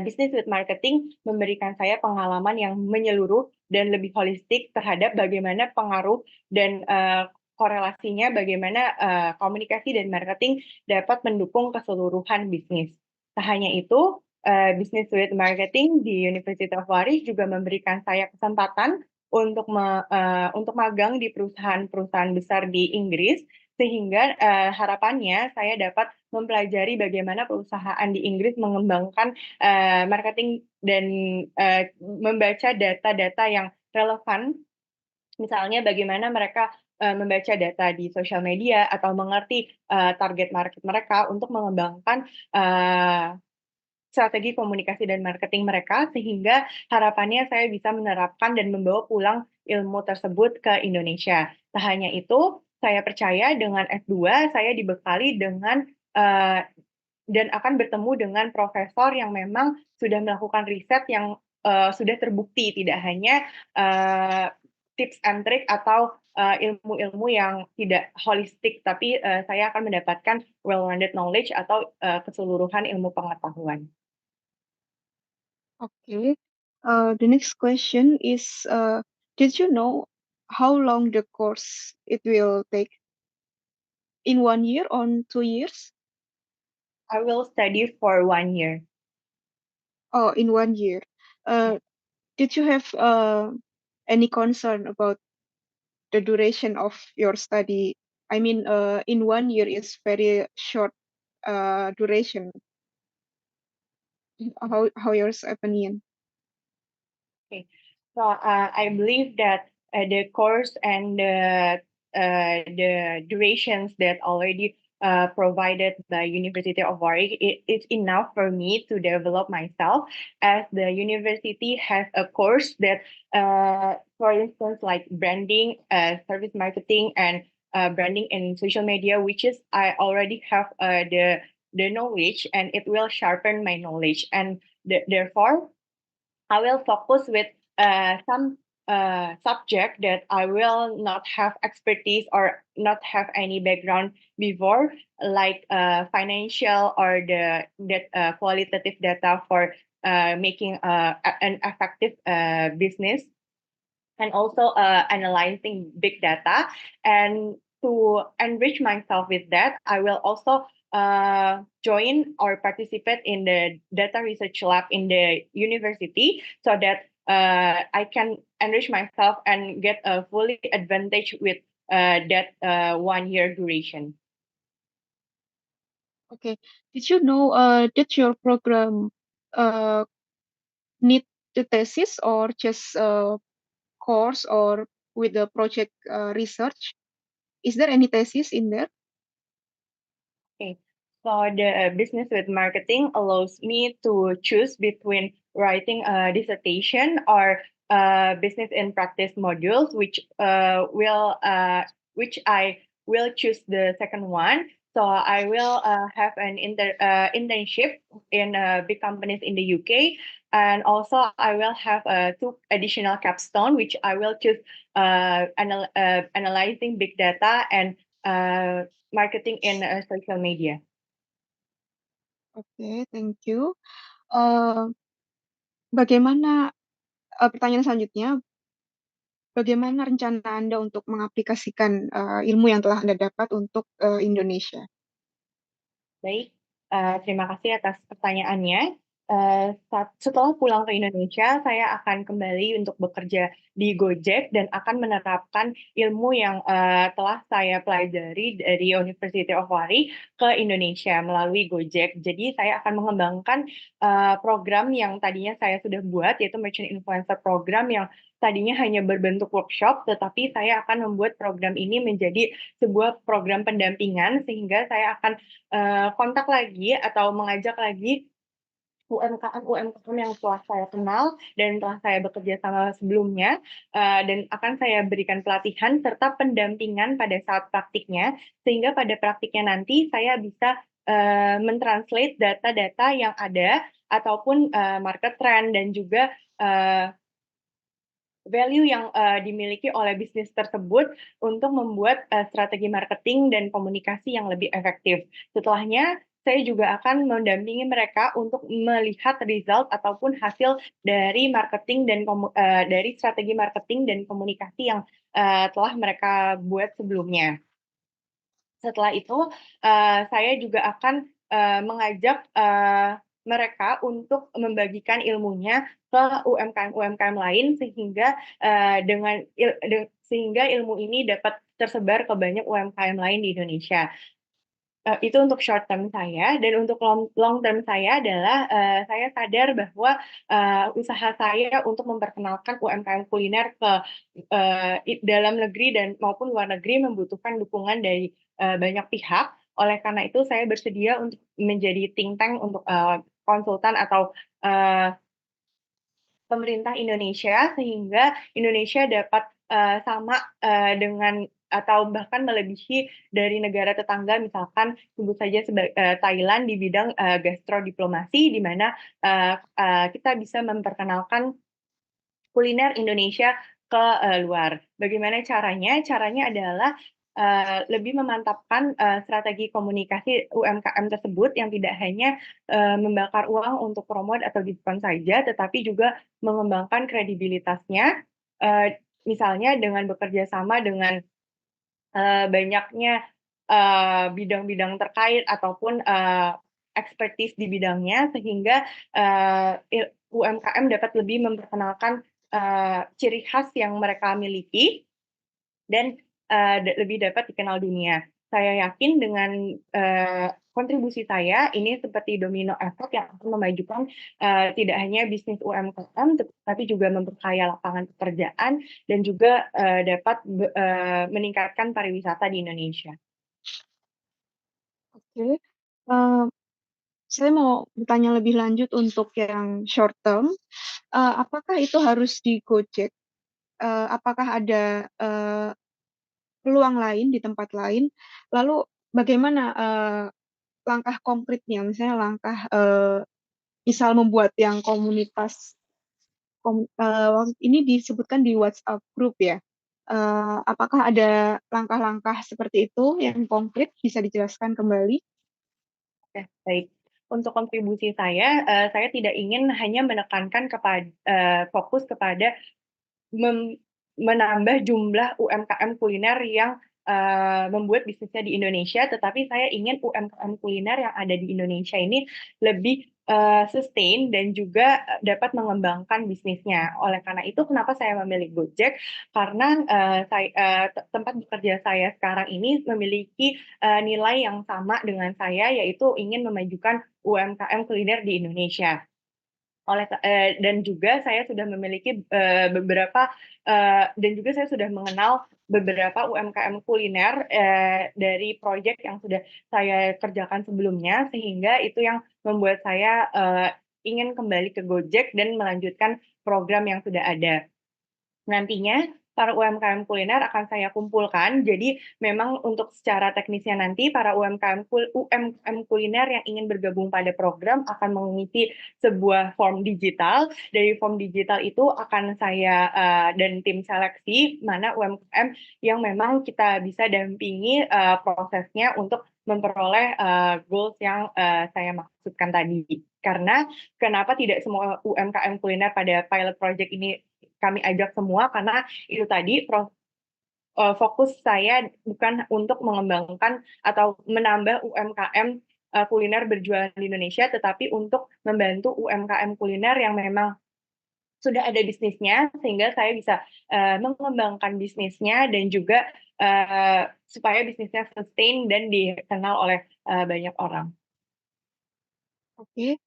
Business with Marketing memberikan saya pengalaman yang menyeluruh dan lebih holistik terhadap bagaimana pengaruh dan korelasinya, bagaimana komunikasi dan marketing dapat mendukung keseluruhan bisnis. Tak hanya itu, Business with Marketing di University of Warwick juga memberikan saya kesempatan untuk magang di perusahaan-perusahaan besar di Inggris, sehingga harapannya saya dapat mempelajari bagaimana perusahaan di Inggris mengembangkan marketing dan membaca data-data yang relevan, misalnya bagaimana mereka membaca data di sosial media atau mengerti target market mereka untuk mengembangkan strategi komunikasi dan marketing mereka, sehingga harapannya saya bisa menerapkan dan membawa pulang ilmu tersebut ke Indonesia. Tak hanya itu, saya percaya dengan S2 saya dibekali dengan dan akan bertemu dengan profesor yang memang sudah melakukan riset yang sudah terbukti, tidak hanya tips and trick atau ilmu-ilmu yang tidak holistik, tapi saya akan mendapatkan well-rounded knowledge atau keseluruhan ilmu pengetahuan. Okay. The next question is, did you know how long the course it will take? In 1 year or 2 years? I will study for 1 year. Oh, in 1 year. Did you have any concern about the duration of your study? I mean, in 1 year is very short duration. How your opinion? Okay, so I believe that the course and the durations that already provided by University of Warwick, it's enough for me to develop myself, as the university has a course that, for instance, like branding, service marketing, and branding in social media, which is I already have the knowledge, and it will sharpen my knowledge, and therefore I will focus with some subject that I will not have expertise or not have any background before, like financial or the that qualitative data for making an effective business, and also analyzing big data. And to enrich myself with that, I will also join or participate in the data research lab in the university, so that I can enrich myself and get a fully advantage with that 1 year duration. Okay. Did you know that your program uh, need the thesis or just a course or with the project research? Is there any thesis in there? Okay. So the business with marketing allows me to choose between writing a dissertation or business in practice modules, which I will choose the second one. So I will have an internship in big companies in the UK, and also I will have two additional capstone, which I will choose analyzing big data and uh, marketing in social media. Oke, thank you. Eh, bagaimana pertanyaan selanjutnya? Bagaimana rencana Anda untuk mengaplikasikan ilmu yang telah Anda dapat untuk Indonesia? Baik, terima kasih atas pertanyaannya. Setelah pulang ke Indonesia, saya akan kembali untuk bekerja di Gojek dan akan menerapkan ilmu yang telah saya pelajari dari University of Wari ke Indonesia melalui Gojek. Jadi saya akan mengembangkan program yang tadinya saya sudah buat, yaitu Merchant Influencer Program yang tadinya hanya berbentuk workshop, tetapi saya akan membuat program ini menjadi sebuah program pendampingan, sehingga saya akan kontak lagi atau mengajak lagi UMKM yang telah saya kenal dan telah saya bekerja sama sebelumnya, dan akan saya berikan pelatihan serta pendampingan pada saat praktiknya, sehingga pada praktiknya nanti saya bisa mentranslate data-data yang ada ataupun market trend dan juga value yang dimiliki oleh bisnis tersebut untuk membuat strategi marketing dan komunikasi yang lebih efektif. Setelahnya, saya juga akan mendampingi mereka untuk melihat result ataupun hasil dari marketing dan dari strategi marketing dan komunikasi yang telah mereka buat sebelumnya. Setelah itu, saya juga akan mengajak mereka untuk membagikan ilmunya ke UMKM-UMKM lain, sehingga sehingga ilmu ini dapat tersebar ke banyak UMKM lain di Indonesia. Itu untuk short term saya, dan untuk long term saya adalah saya sadar bahwa usaha saya untuk memperkenalkan UMKM kuliner ke dalam negeri dan maupun luar negeri membutuhkan dukungan dari banyak pihak. Oleh karena itu saya bersedia untuk menjadi think tank untuk konsultan atau pemerintah Indonesia, sehingga Indonesia dapat sama dengan atau bahkan melebihi dari negara tetangga, misalkan sebut saja Thailand di bidang gastrodiplomasi, di mana kita bisa memperkenalkan kuliner Indonesia ke luar. Bagaimana caranya? Caranya adalah lebih memantapkan strategi komunikasi UMKM tersebut yang tidak hanya membakar uang untuk promote atau diskon saja, tetapi juga mengembangkan kredibilitasnya, misalnya dengan bekerja sama dengan banyaknya bidang-bidang terkait ataupun expertise di bidangnya, sehingga UMKM dapat lebih memperkenalkan ciri khas yang mereka miliki dan lebih dapat dikenal dunia. Saya yakin dengan kontribusi saya ini seperti domino effect yang akan memajukan tidak hanya bisnis UMKM, tetapi juga memperkaya lapangan pekerjaan dan juga dapat meningkatkan pariwisata di Indonesia. Oke, Eh, saya mau bertanya lebih lanjut untuk yang short term. Apakah itu harus di Gojek? Apakah ada peluang lain di tempat lain? Lalu bagaimana langkah konkretnya? Misalnya langkah misal membuat yang komunitas waktu ini disebutkan di WhatsApp group ya. Apakah ada langkah-langkah seperti itu yang konkret bisa dijelaskan kembali? Oke, baik. Untuk kontribusi saya tidak ingin hanya menekankan fokus kepada menambah jumlah UMKM kuliner yang membuat bisnisnya di Indonesia, tetapi saya ingin UMKM kuliner yang ada di Indonesia ini lebih sustain dan juga dapat mengembangkan bisnisnya. Oleh karena itu, kenapa saya memilih Gojek? Karena tempat bekerja saya sekarang ini memiliki nilai yang sama dengan saya, yaitu ingin memajukan UMKM kuliner di Indonesia. Dan juga saya sudah memiliki dan juga saya sudah mengenal beberapa UMKM kuliner dari proyek yang sudah saya kerjakan sebelumnya, sehingga itu yang membuat saya ingin kembali ke Gojek dan melanjutkan program yang sudah ada. Nantinya para UMKM kuliner akan saya kumpulkan. Jadi memang untuk secara teknisnya nanti para UMKM kuliner yang ingin bergabung pada program akan mengisi sebuah form digital. Dari form digital itu akan saya dan tim seleksi mana UMKM yang memang kita bisa dampingi prosesnya untuk memperoleh goals yang saya maksudkan tadi. Karena kenapa tidak semua UMKM kuliner pada pilot project ini kami ajak semua, karena itu tadi fokus saya bukan untuk mengembangkan atau menambah UMKM kuliner berjualan di Indonesia, tetapi untuk membantu UMKM kuliner yang memang sudah ada bisnisnya, sehingga saya bisa mengembangkan bisnisnya dan juga supaya bisnisnya sustain dan dikenal oleh banyak orang. Oke,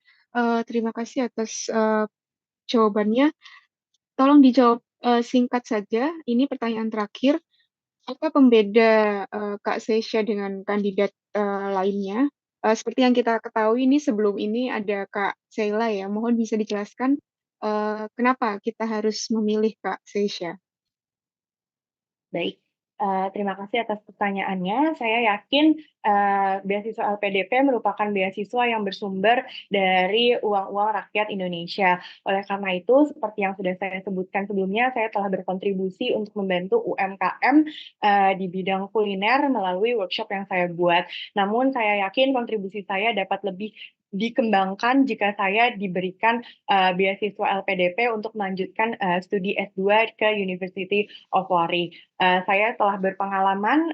terima kasih atas jawabannya. Tolong dijawab singkat saja. Ini pertanyaan terakhir. Apa pembeda Kak Sesha dengan kandidat lainnya? Seperti yang kita ketahui ini sebelum ini ada Kak Sheila ya. Mohon bisa dijelaskan kenapa kita harus memilih Kak Sesha? Baik, terima kasih atas pertanyaannya. Saya yakin beasiswa LPDP merupakan beasiswa yang bersumber dari uang-uang rakyat Indonesia. Oleh karena itu, seperti yang sudah saya sebutkan sebelumnya, saya telah berkontribusi untuk membantu UMKM di bidang kuliner melalui workshop yang saya buat. Namun saya yakin kontribusi saya dapat lebih dikembangkan jika saya diberikan beasiswa LPDP untuk melanjutkan studi S2 ke University of Warri. Saya telah berpengalaman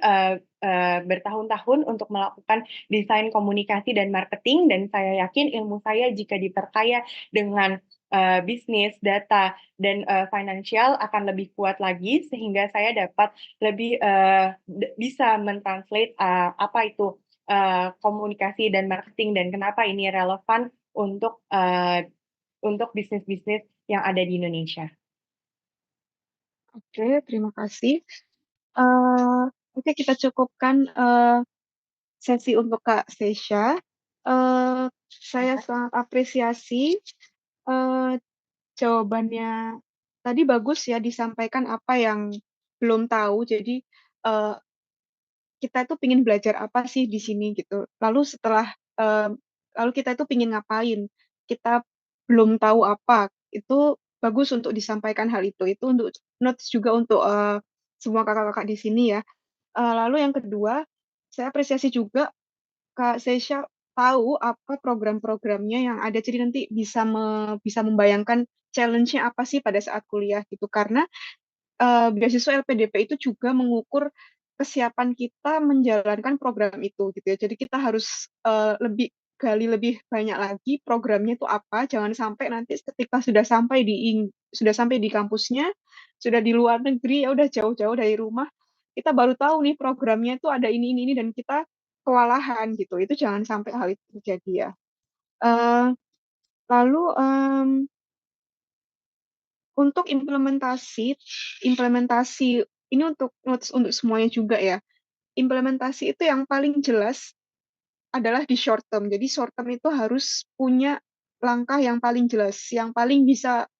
bertahun-tahun untuk melakukan desain komunikasi dan marketing, dan saya yakin ilmu saya jika diperkaya dengan bisnis, data, dan financial akan lebih kuat lagi, sehingga saya dapat lebih bisa mentranslate apa itu komunikasi dan marketing dan kenapa ini relevan untuk bisnis-bisnis yang ada di Indonesia. Oke, terima kasih. Oke, kita cukupkan sesi untuk Kak Sesha. Saya sangat apresiasi eh, jawabannya. Tadi bagus ya disampaikan apa yang belum tahu. Jadi eh, kita itu pingin belajar apa sih di sini gitu. Eh, lalu kita itu pingin ngapain? Kita belum tahu apa. Itu bagus untuk disampaikan hal itu. Itu untuk notes juga untuk semua kakak-kakak di sini ya. Lalu yang kedua, saya apresiasi juga Kak Sesha tahu apa program-programnya yang ada. Jadi nanti bisa membayangkan challenge-nya apa sih pada saat kuliah gitu. Karena beasiswa LPDP itu juga mengukur kesiapan kita menjalankan program itu gitu ya. Jadi kita harus gali lebih banyak lagi programnya itu apa. Jangan sampai nanti ketika sudah sampai di kampusnya, sudah di luar negeri ya udah jauh-jauh dari rumah, kita baru tahu nih programnya itu ada ini dan kita kewalahan gitu. Itu jangan sampai hal itu terjadi ya. Eh, lalu untuk implementasi ini untuk notes untuk semuanya juga ya. Implementasi itu yang paling jelas adalah di short term. Jadi short term itu harus punya langkah yang paling jelas, yang paling bisa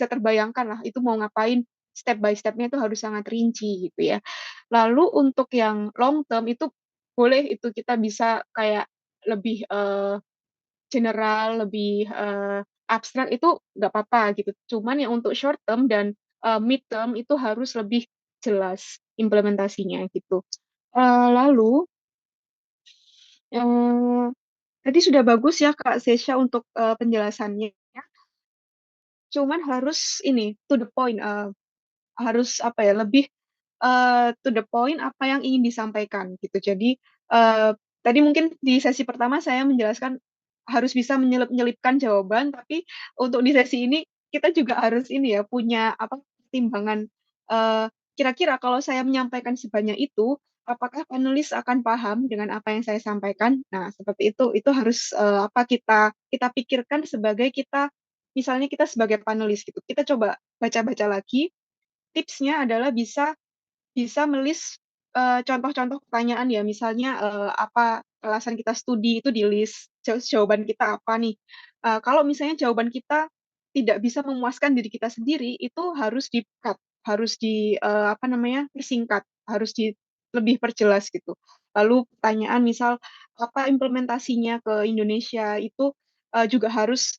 terbayangkan lah itu mau ngapain, step by stepnya itu harus sangat rinci gitu ya. Lalu untuk yang long term itu boleh itu kita bisa kayak lebih general, lebih abstrak itu nggak apa-apa gitu. Cuman yang untuk short term dan mid term itu harus lebih jelas implementasinya gitu. Lalu eh, tadi sudah bagus ya Kak Sesha untuk penjelasannya. Cuman harus ini to the point, harus apa ya lebih to the point apa yang ingin disampaikan gitu. Jadi eh, tadi mungkin di sesi pertama saya menjelaskan harus bisa menyelip-nyelipkan jawaban, tapi untuk di sesi ini kita juga harus ini ya punya apa pertimbangan. eh, Kira-kira kalau saya menyampaikan sebanyak itu, apakah penulis akan paham dengan apa yang saya sampaikan? Nah, seperti itu harus apa kita kita pikirkan sebagai kita misalnya kita sebagai panelis gitu. Kita coba baca-baca lagi. Tipsnya adalah bisa bisa melis contoh-contoh pertanyaan ya, misalnya apa alasan kita studi itu di list, jawaban kita apa nih. Kalau misalnya jawaban kita tidak bisa memuaskan diri kita sendiri, itu harus di-cut, harus apa namanya, persingkat, harus lebih perjelas gitu. Lalu pertanyaan misal apa implementasinya ke Indonesia itu juga harus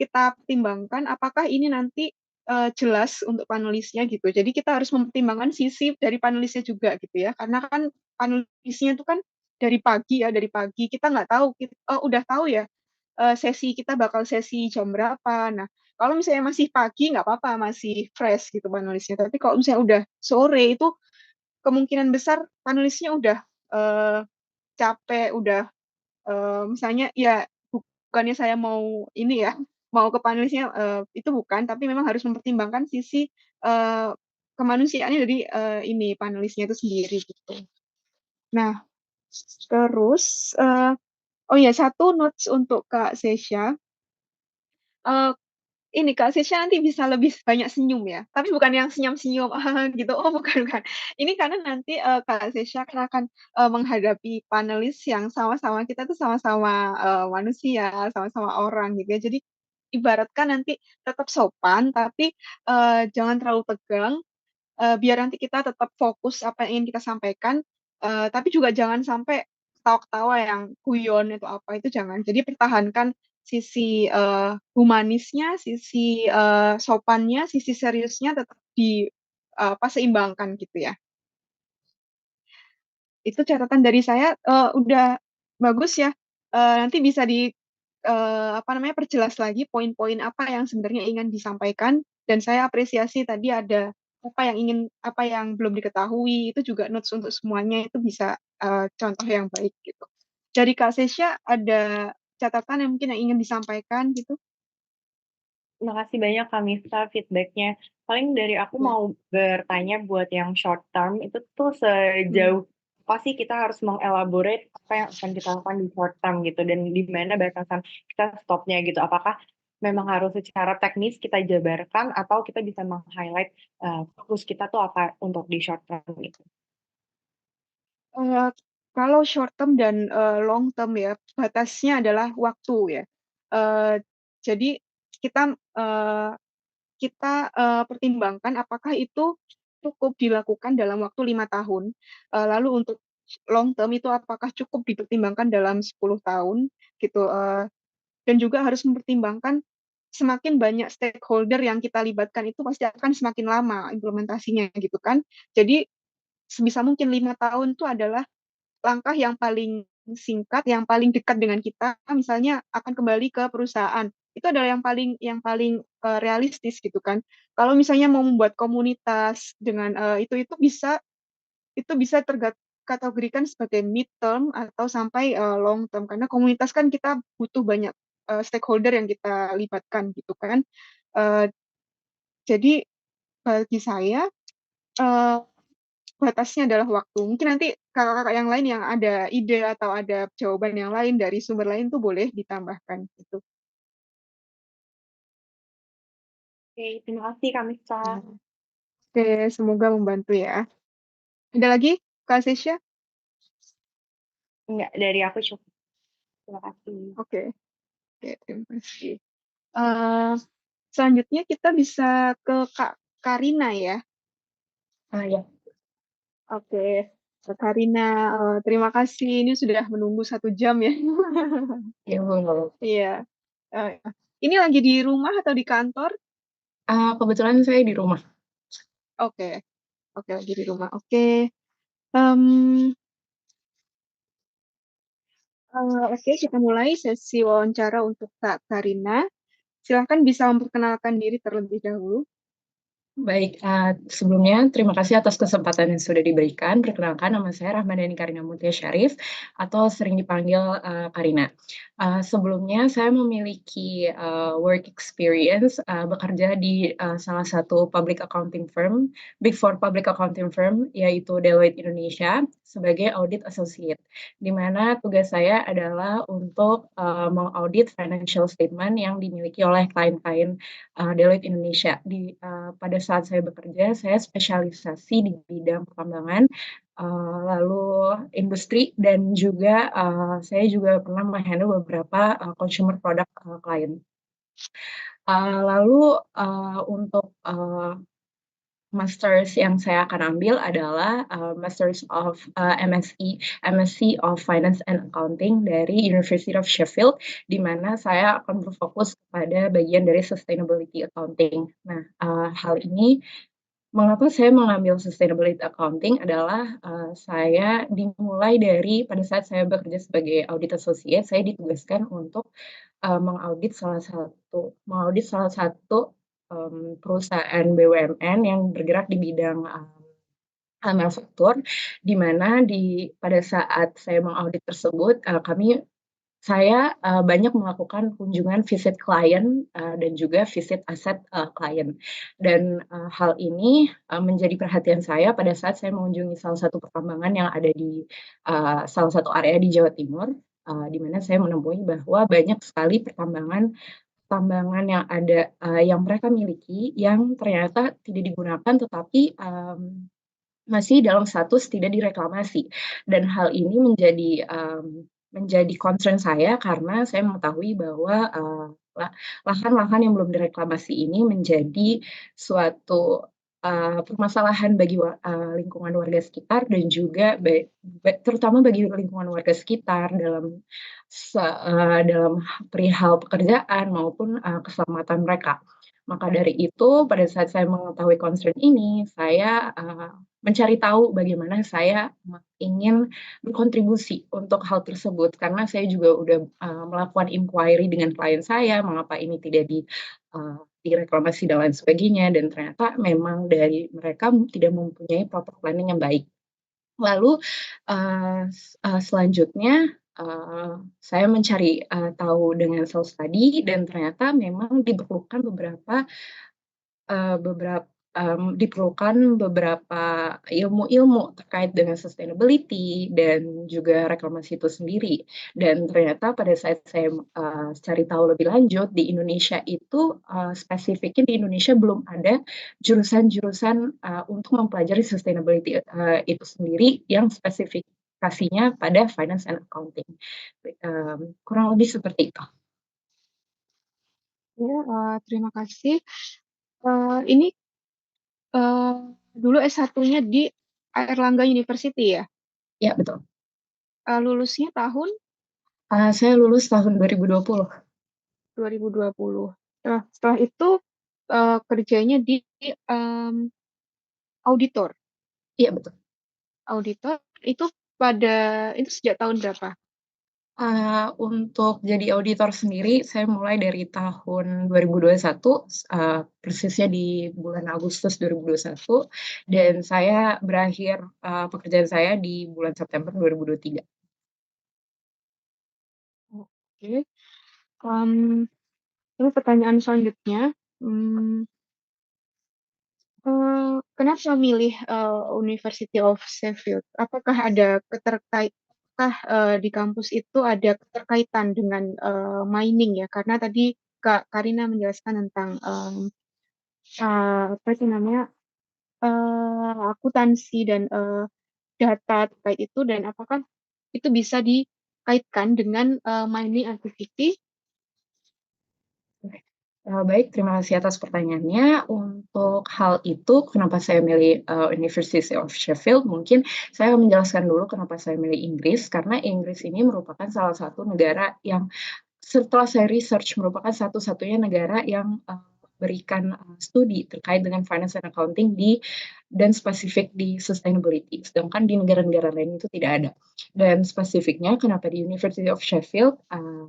kita pertimbangkan apakah ini nanti jelas untuk panelisnya gitu. Jadi kita harus mempertimbangkan sisi dari panelisnya juga gitu ya. Karena kan panelisnya itu kan dari pagi ya, dari pagi kita nggak tahu, kita, udah tahu ya sesi kita bakal sesi jam berapa. Nah, kalau misalnya masih pagi nggak apa-apa, masih fresh gitu panelisnya. Tapi kalau misalnya udah sore itu kemungkinan besar panelisnya udah eh, capek, udah misalnya ya bukannya saya mau ini ya mau ke panelisnya itu bukan, tapi memang harus mempertimbangkan sisi eh, kemanusiaannya dari ini panelisnya itu sendiri gitu. Nah, terus oh ya satu notes untuk Kak Sesha. Eh, ini Kak Sisha nanti bisa lebih banyak senyum ya. Tapi bukan yang senyum-senyum gitu. Oh, bukan bukan. Ini karena nanti Kak Sisha akan menghadapi panelis yang sama-sama kita tuh sama-sama manusia, sama-sama orang gitu ya. Jadi ibaratkan nanti tetap sopan tapi jangan terlalu tegang biar nanti kita tetap fokus apa yang ingin kita sampaikan, tapi juga jangan sampai ketawa-ketawa yang guyon itu apa itu jangan. Jadi pertahankan sisi humanisnya, sisi sopannya, sisi seriusnya tetap di apa seimbangkan gitu ya. Itu catatan dari saya udah bagus ya. Nanti bisa di apa namanya perjelas lagi poin-poin apa yang sebenarnya ingin disampaikan dan saya apresiasi tadi ada apa yang belum diketahui itu juga notes untuk semuanya itu bisa contoh yang baik gitu. Dari Kak Sesha ada catatan yang mungkin yang ingin disampaikan gitu? Terima kasih banyak Kak Mifta feedbacknya. Paling dari aku Ya. mau bertanya buat yang short term itu tuh Hmm. sejauh apa sih kita harus mengelaborate apa yang akan kita lakukan di short term gitu dan di mana batasan kita stopnya gitu. Apakah memang harus secara teknis kita jabarkan atau kita bisa meng-highlight fokus kita tuh apa untuk di short term itu. Eh, Kalau short term dan long term ya, batasnya adalah waktu ya. Eh, jadi kita eh, kita pertimbangkan apakah itu cukup dilakukan dalam waktu 5 tahun. Lalu untuk long term itu apakah cukup dipertimbangkan dalam 10 tahun gitu. Dan juga harus mempertimbangkan semakin banyak stakeholder yang kita libatkan itu pasti akan semakin lama implementasinya gitu kan. Jadi sebisa mungkin 5 tahun itu adalah langkah yang paling singkat, yang paling dekat dengan kita, misalnya akan kembali ke perusahaan. Itu adalah yang paling realistis gitu kan. Kalau misalnya mau membuat komunitas dengan itu bisa terkategorikan sebagai mid term atau sampai long term karena komunitas kan kita butuh banyak stakeholder yang kita libatkan gitu kan. Eh, jadi bagi saya eh, batasnya adalah waktu. Mungkin nanti kakak-kakak yang lain yang ada ide atau ada jawaban yang lain dari sumber lain tuh boleh ditambahkan gitu. Oke, terima kasih Kak Mifta. Nah, oke, semoga membantu ya. Ada lagi, Kak Sesha? Enggak, dari aku cukup. Terima kasih. Oke, oke, terima kasih. Eh, Selanjutnya kita bisa ke Kak Karina ya. Ah ya, Oke, Kak Karina, terima kasih. Ini sudah menunggu 1 jam ya. ya, Iya. Eh, Ini lagi di rumah atau di kantor? Kebetulan saya di rumah. Oke, oke lagi di rumah. Oke. Em, oke, kita mulai sesi wawancara untuk Kak Karina. Silahkan bisa memperkenalkan diri terlebih dahulu. Baik, sebelumnya terima kasih atas kesempatan yang sudah diberikan. Perkenalkan, nama saya Rahmadani Karina Mutia Syarif atau sering dipanggil Karina. Sebelumnya saya memiliki work experience bekerja di salah satu public accounting firm, Big Four public accounting firm, yaitu Deloitte Indonesia sebagai audit associate, di mana tugas saya adalah untuk mengaudit financial statement yang dimiliki oleh klien-klien Deloitte Indonesia. Pada saat saya bekerja, saya spesialisasi di bidang pertambangan, lalu industri, dan juga saya juga pernah menghandle beberapa consumer product klien. Lalu untuk Masters yang saya akan ambil adalah Masters of MSc of Finance and Accounting dari University of Sheffield, di mana saya akan berfokus pada bagian dari Sustainability Accounting. Nah, hal ini mengapa saya mengambil Sustainability Accounting adalah saya dimulai dari pada saat saya bekerja sebagai audit associate, saya ditugaskan untuk mengaudit salah satu perusahaan BUMN yang bergerak di bidang manufaktur, di mana pada saat saya mengaudit tersebut, saya banyak melakukan kunjungan visit klien dan juga visit aset klien. Dan hal ini menjadi perhatian saya pada saat saya mengunjungi salah satu pertambangan yang ada di salah satu area di Jawa Timur, di mana saya menemui bahwa banyak sekali tambangan yang ada yang mereka miliki yang ternyata tidak digunakan, tetapi masih dalam status tidak direklamasi. Dan hal ini menjadi concern saya karena saya mengetahui bahwa lahan-lahan yang belum direklamasi ini menjadi suatu permasalahan bagi lingkungan warga sekitar, dan juga terutama bagi lingkungan warga sekitar dalam perihal pekerjaan maupun keselamatan mereka. Maka dari itu, pada saat saya mengetahui concern ini, saya mencari tahu bagaimana saya ingin berkontribusi untuk hal tersebut, karena saya juga udah melakukan inquiry dengan klien saya, mengapa ini tidak direklamasi dan lain sebagainya, dan ternyata memang dari mereka tidak mempunyai proper planning yang baik. Lalu selanjutnya saya mencari tahu dengan self study, dan ternyata memang diperlukan beberapa ilmu-ilmu terkait dengan sustainability dan juga reklamasi itu sendiri. Dan ternyata pada saat saya cari tahu lebih lanjut, di Indonesia itu spesifiknya di Indonesia belum ada jurusan-jurusan untuk mempelajari sustainability itu sendiri yang spesifikasinya pada finance and accounting. Kurang lebih seperti itu. Ya, terima kasih. Ini dulu S1-nya di Airlangga University ya? Ya, betul. Lulusnya tahun Saya lulus tahun 2020. 2020. Setelah itu kerjanya di auditor. Iya, betul. Auditor itu itu sejak tahun berapa? Untuk jadi auditor sendiri, saya mulai dari tahun 2021, persisnya di bulan Agustus 2021, dan saya berakhir pekerjaan saya di bulan September 2023. Oke. Lalu pertanyaan selanjutnya, kenapa milih University of Sheffield? Apakah ada di kampus itu ada keterkaitan dengan mining ya? Karena tadi Kak Karina menjelaskan tentang apa sih namanya akuntansi dan data terkait itu, dan apakah itu bisa dikaitkan dengan mining activity? Baik, terima kasih atas pertanyaannya. Untuk hal itu, kenapa saya milih University of Sheffield? Mungkin saya menjelaskan dulu kenapa saya milih Inggris, karena Inggris ini merupakan salah satu negara yang setelah saya research merupakan satu-satunya negara yang berikan studi terkait dengan finance and accounting dan spesifik di sustainability. Sedangkan di negara-negara lain itu tidak ada. Dan spesifiknya kenapa di University of Sheffield?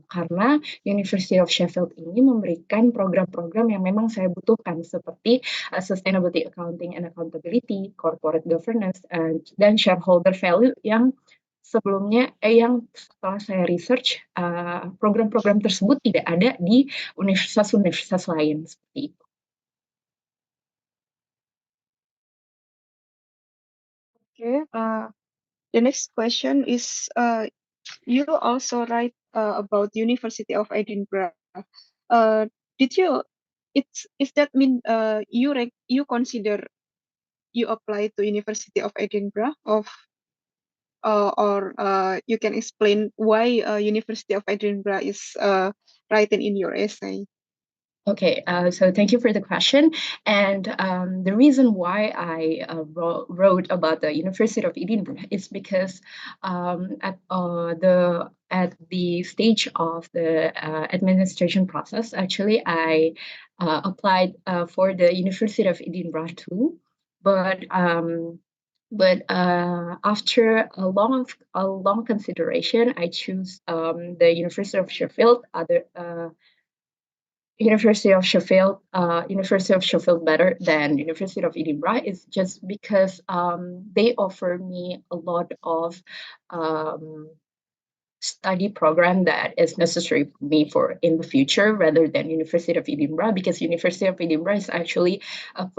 Karena University of Sheffield ini memberikan program-program yang memang saya butuhkan seperti sustainability accounting and accountability, corporate governance, dan shareholder value yang sebelumnya yang setelah saya research program-program tersebut tidak ada di universitas-universitas lain seperti itu. Okay. The next question is, you also write about University of Edinburgh. Uh, did you? Is that mean you consider you apply to University of Edinburgh or you can explain why University of Edinburgh is written in your essay? Okay, so thank you for the question. And the reason why I wrote about the University of Edinburgh is because at the stage of the administration process, actually, I applied for the University of Edinburgh too, but after a long consideration, I choose the University of Sheffield. University of Sheffield better than University of Edinburgh is just because they offer me a lot of study program that is necessary for me for in the future rather than University of Edinburgh, because University of Edinburgh is actually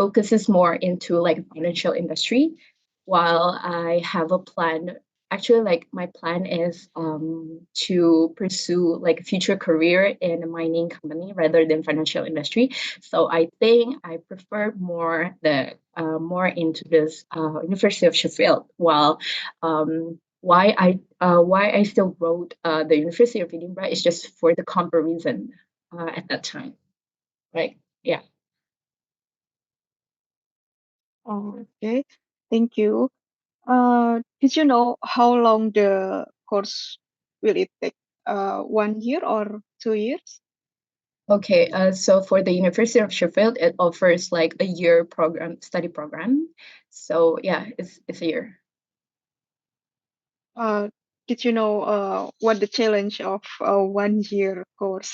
focuses more into like financial industry, while I have a plan. Actually, like my plan is to pursue like a future career in a mining company rather than financial industry. So I think I prefer more into this University of Sheffield. While why I still wrote the University of Edinburgh is just for the comparison at that time. Right? Yeah. Okay, thank you. Did you know how long the course will it take? 1 year or 2 years? Okay, so for the University of Sheffield, it offers like a year study program. So yeah, it's a year. Did you know what the challenge of a 1 year course?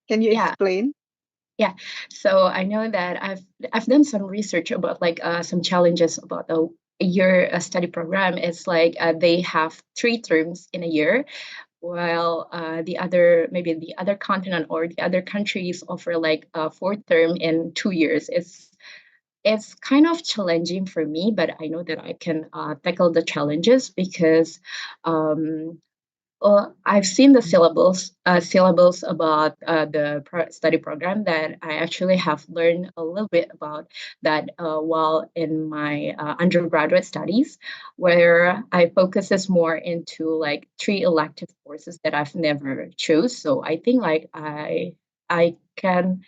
Can you Yeah. explain? Yeah, so I know that I've done some research about like some challenges about a year study program. It's like they have 3 terms in a year, while the other continent or the other countries offer like a 4th term in 2 years. It's kind of challenging for me, but I know that I can tackle the challenges because I've seen the syllables about the study program that I actually have learned a little bit about that while in my undergraduate studies, where I focuses more into like 3 elective courses that I've never chose. So I think like I can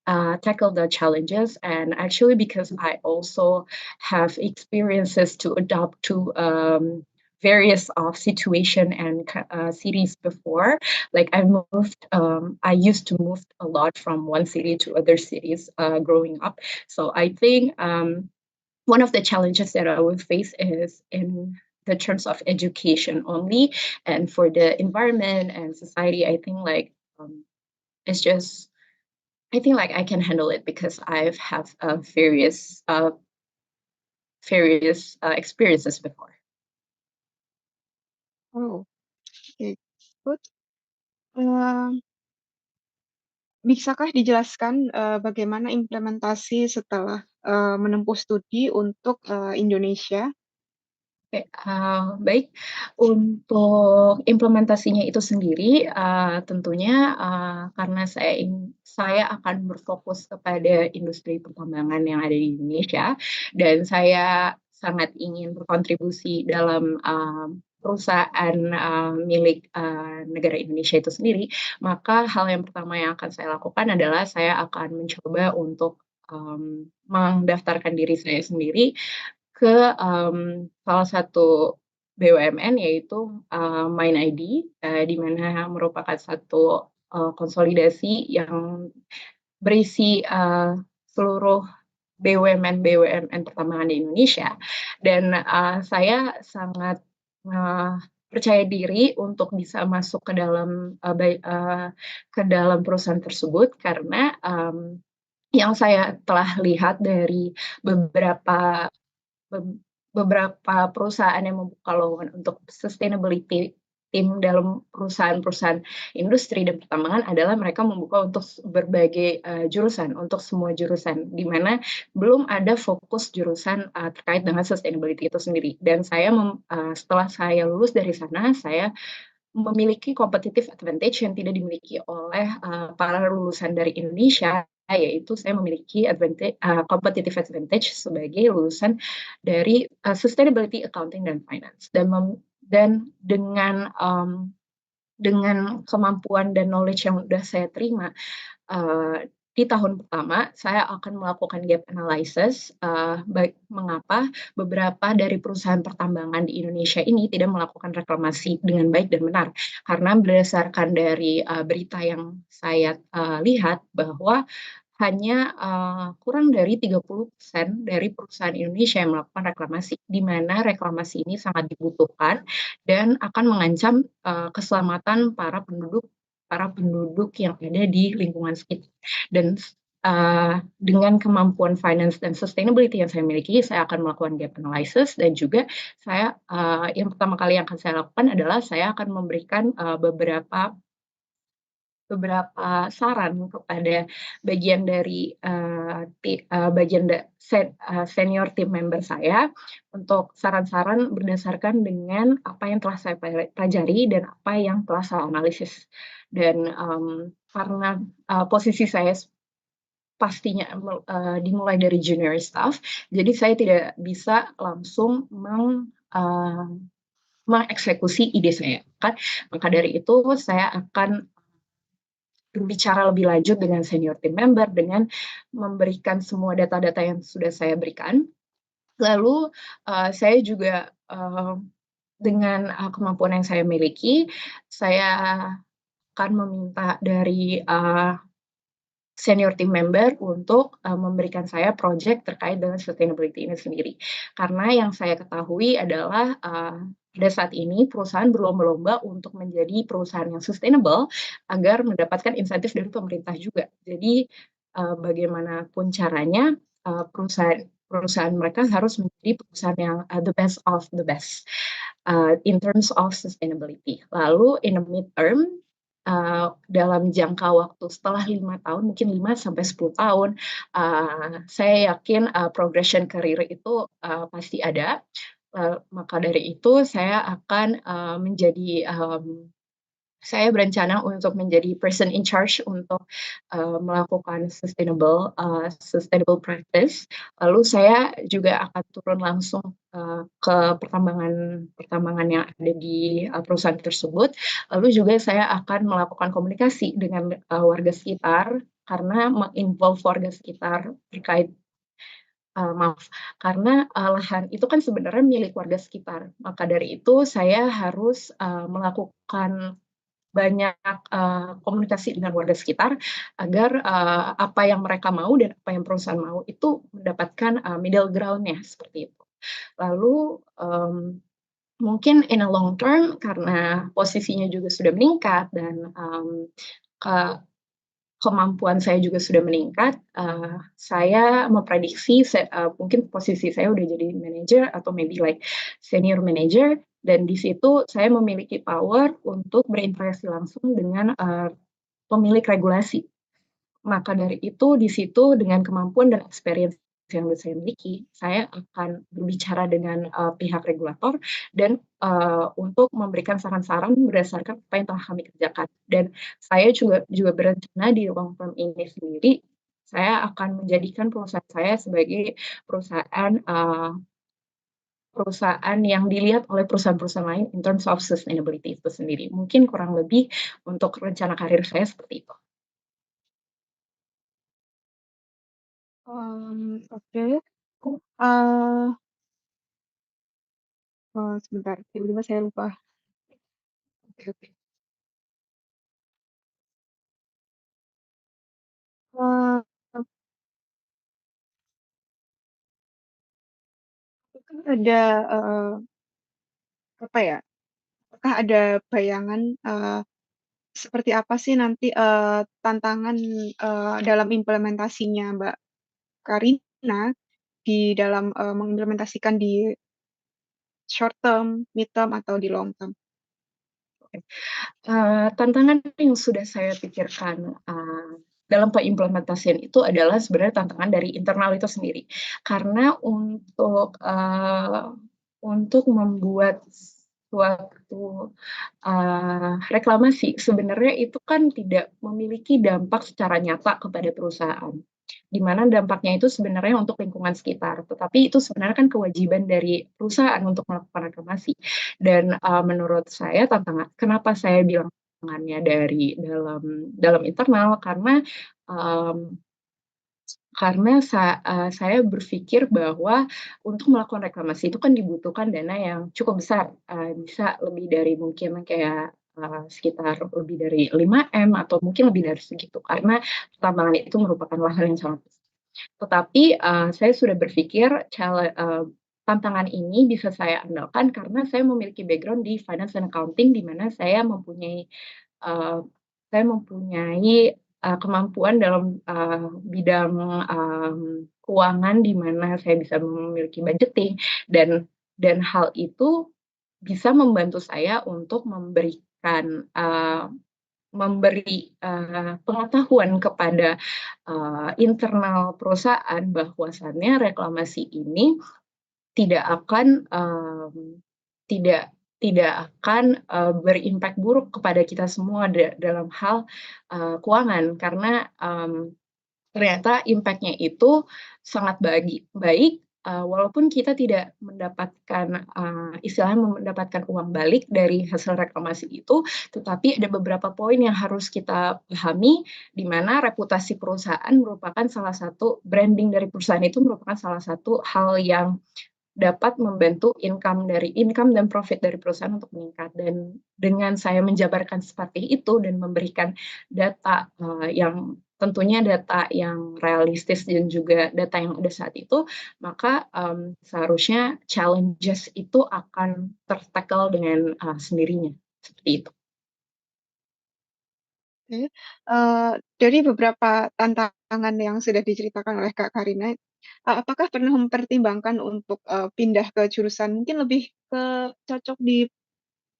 tackle the challenges, and actually because I also have experiences to adapt to various of situation and cities before. Like I used to move a lot from one city to other cities growing up. So I think one of the challenges that I will face is in the terms of education only, and for the environment and society, I think like it's just I think like I can handle it because I've have various experiences before. Oh, okay, good. Bisakah dijelaskan bagaimana implementasi setelah menempuh studi untuk Indonesia? Oke, baik. Untuk implementasinya itu sendiri, tentunya karena saya akan berfokus kepada industri pertambangan yang ada di Indonesia, dan saya sangat ingin berkontribusi dalam perusahaan milik negara Indonesia itu sendiri, maka hal yang pertama yang akan saya lakukan adalah saya akan mencoba untuk mendaftarkan diri saya sendiri ke salah satu BUMN yaitu MindID, di mana merupakan satu konsolidasi yang berisi seluruh BUMN pertambangan di Indonesia. Dan saya sangat percaya diri untuk bisa masuk ke dalam perusahaan tersebut karena yang saya telah lihat dari beberapa beberapa perusahaan yang membuka lowongan untuk sustainability tim dalam perusahaan-perusahaan industri dan pertambangan adalah mereka membuka untuk berbagai jurusan, untuk semua jurusan, di mana belum ada fokus jurusan terkait dengan sustainability itu sendiri. Dan setelah saya lulus dari sana, saya memiliki competitive advantage yang tidak dimiliki oleh para lulusan dari Indonesia, yaitu saya memiliki competitive advantage sebagai lulusan dari sustainability accounting dan finance, dan dengan kemampuan dan knowledge yang sudah saya terima di tahun pertama, saya akan melakukan gap analysis, mengapa beberapa dari perusahaan pertambangan di Indonesia ini tidak melakukan reklamasi dengan baik dan benar. Karena berdasarkan dari berita yang saya lihat bahwa hanya kurang dari 30% dari perusahaan Indonesia yang melakukan reklamasi, di mana reklamasi ini sangat dibutuhkan dan akan mengancam keselamatan para penduduk yang ada di lingkungan sekitar. Dan dengan kemampuan finance dan sustainability yang saya miliki, saya akan melakukan gap analysis dan juga yang pertama kali yang akan saya lakukan adalah saya akan memberikan beberapa saran kepada bagian dari senior tim member saya untuk saran-saran berdasarkan dengan apa yang telah saya pelajari dan apa yang telah saya analisis. Dan karena posisi saya pastinya dimulai dari junior staff, jadi saya tidak bisa langsung mengeksekusi ide saya. Maka dari itu saya akan berbicara lebih lanjut dengan senior team member dengan memberikan semua data-data yang sudah saya berikan. Lalu saya juga dengan kemampuan yang saya miliki, saya akan meminta dari senior team member untuk memberikan saya project terkait dengan sustainability ini sendiri. Karena yang saya ketahui adalah pada saat ini perusahaan berlomba-lomba untuk menjadi perusahaan yang sustainable agar mendapatkan insentif dari pemerintah juga. Jadi bagaimanapun caranya perusahaan mereka harus menjadi perusahaan yang the best of the best in terms of sustainability. Lalu in the midterm, dalam jangka waktu setelah 5 tahun, mungkin 5-10 tahun, saya yakin progression career itu pasti ada. Maka dari itu saya akan saya berencana untuk menjadi person in charge untuk melakukan sustainable practice. Lalu saya juga akan turun langsung ke pertambangan yang ada di perusahaan tersebut. Lalu juga saya akan melakukan komunikasi dengan warga sekitar karena menginvolve warga sekitar terkait karena lahan itu kan sebenarnya milik warga sekitar. Maka dari itu saya harus melakukan banyak komunikasi dengan warga sekitar agar apa yang mereka mau dan apa yang perusahaan mau itu mendapatkan middle ground-nya seperti itu. Lalu mungkin in a long term karena posisinya juga sudah meningkat dan kemampuan saya juga sudah meningkat, saya memprediksi mungkin posisi saya udah jadi manager atau maybe like senior manager, dan di situ saya memiliki power untuk berinteraksi langsung dengan pemilik regulasi. Maka dari itu, di situ dengan kemampuan dan experience yang saya miliki, saya akan berbicara dengan pihak regulator dan untuk memberikan saran-saran berdasarkan apa yang telah kami kerjakan. Dan saya juga berencana di long term ini sendiri, saya akan menjadikan perusahaan saya sebagai perusahaan yang dilihat oleh perusahaan-perusahaan lain in terms of sustainability itu sendiri. Mungkin kurang lebih untuk rencana karir saya seperti itu. Oke. Sebentar, tiba-tiba saya lupa. Oke oke. Eee, apakah ada, apa ya, apakah ada bayangan, seperti apa sih nanti, tantangan, dalam implementasinya Mbak Karina di dalam, mengimplementasikan di short term, mid term, atau di long term? Tantangan yang sudah saya pikirkan dalam pengimplementasian itu adalah sebenarnya tantangan dari internal itu sendiri. Karena untuk membuat suatu reklamasi sebenarnya itu kan tidak memiliki dampak secara nyata kepada perusahaan. Di mana dampaknya itu sebenarnya untuk lingkungan sekitar, tetapi itu sebenarnya kan kewajiban dari perusahaan untuk melakukan reklamasi. Dan menurut saya kenapa saya bilang tantangannya dari dalam internal um, saya berpikir bahwa untuk melakukan reklamasi itu kan dibutuhkan dana yang cukup besar, bisa lebih dari mungkin kayak sekitar lebih dari 5M atau mungkin lebih dari segitu, karena pertambangan itu merupakan lahan yang sangat besar. Tetapi saya sudah berpikir tantangan ini bisa saya andalkan karena saya memiliki background di finance and accounting, di mana uh, saya mempunyai kemampuan dalam bidang keuangan, di mana saya bisa memiliki budgeting dan hal itu bisa membantu saya untuk memberi pengetahuan kepada internal perusahaan bahwasannya reklamasi ini tidak akan tidak tidak akan berimpak buruk kepada kita semua dalam hal keuangan, karena ternyata impact-nya itu sangat baik, walaupun kita tidak mendapatkan istilahnya mendapatkan uang balik dari hasil reklamasi itu, tetapi ada beberapa poin yang harus kita pahami, di mana reputasi perusahaan merupakan salah satu, branding dari perusahaan itu merupakan salah satu hal yang dapat membantu income dan profit dari perusahaan untuk meningkat. Dan dengan saya menjabarkan seperti itu dan memberikan data yang tentunya data yang realistis dan juga data yang ada saat itu, maka seharusnya challenges itu akan tertackle dengan sendirinya, seperti itu. Oke, dari beberapa tantangan yang sudah diceritakan oleh Kak Karina, apakah pernah mempertimbangkan untuk, pindah ke jurusan mungkin lebih cocok di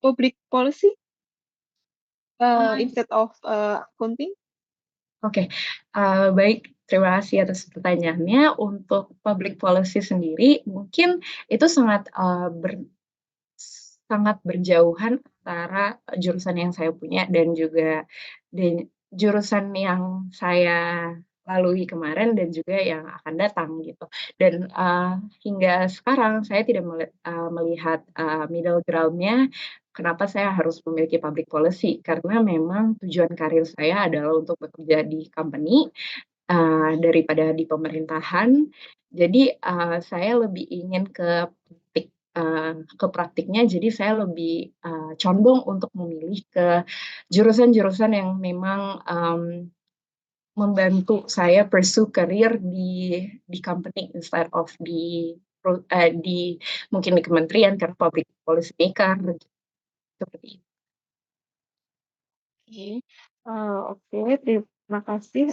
public policy, instead of, accounting? Oke, baik, terima kasih atas pertanyaannya. Untuk public policy sendiri, mungkin itu sangat berjauhan antara jurusan yang saya punya dan juga jurusan yang saya lalui kemarin dan juga yang akan datang gitu. Dan hingga sekarang saya tidak melihat middle ground-nya kenapa saya harus memiliki public policy, karena memang tujuan karir saya adalah untuk bekerja di company daripada di pemerintahan. Jadi saya lebih ingin ke praktiknya, jadi saya lebih condong untuk memilih ke jurusan-jurusan yang memang membantu saya pursue karir di company instead of di mungkin di kementerian karena public policy maker, seperti itu. Oke, terima kasih,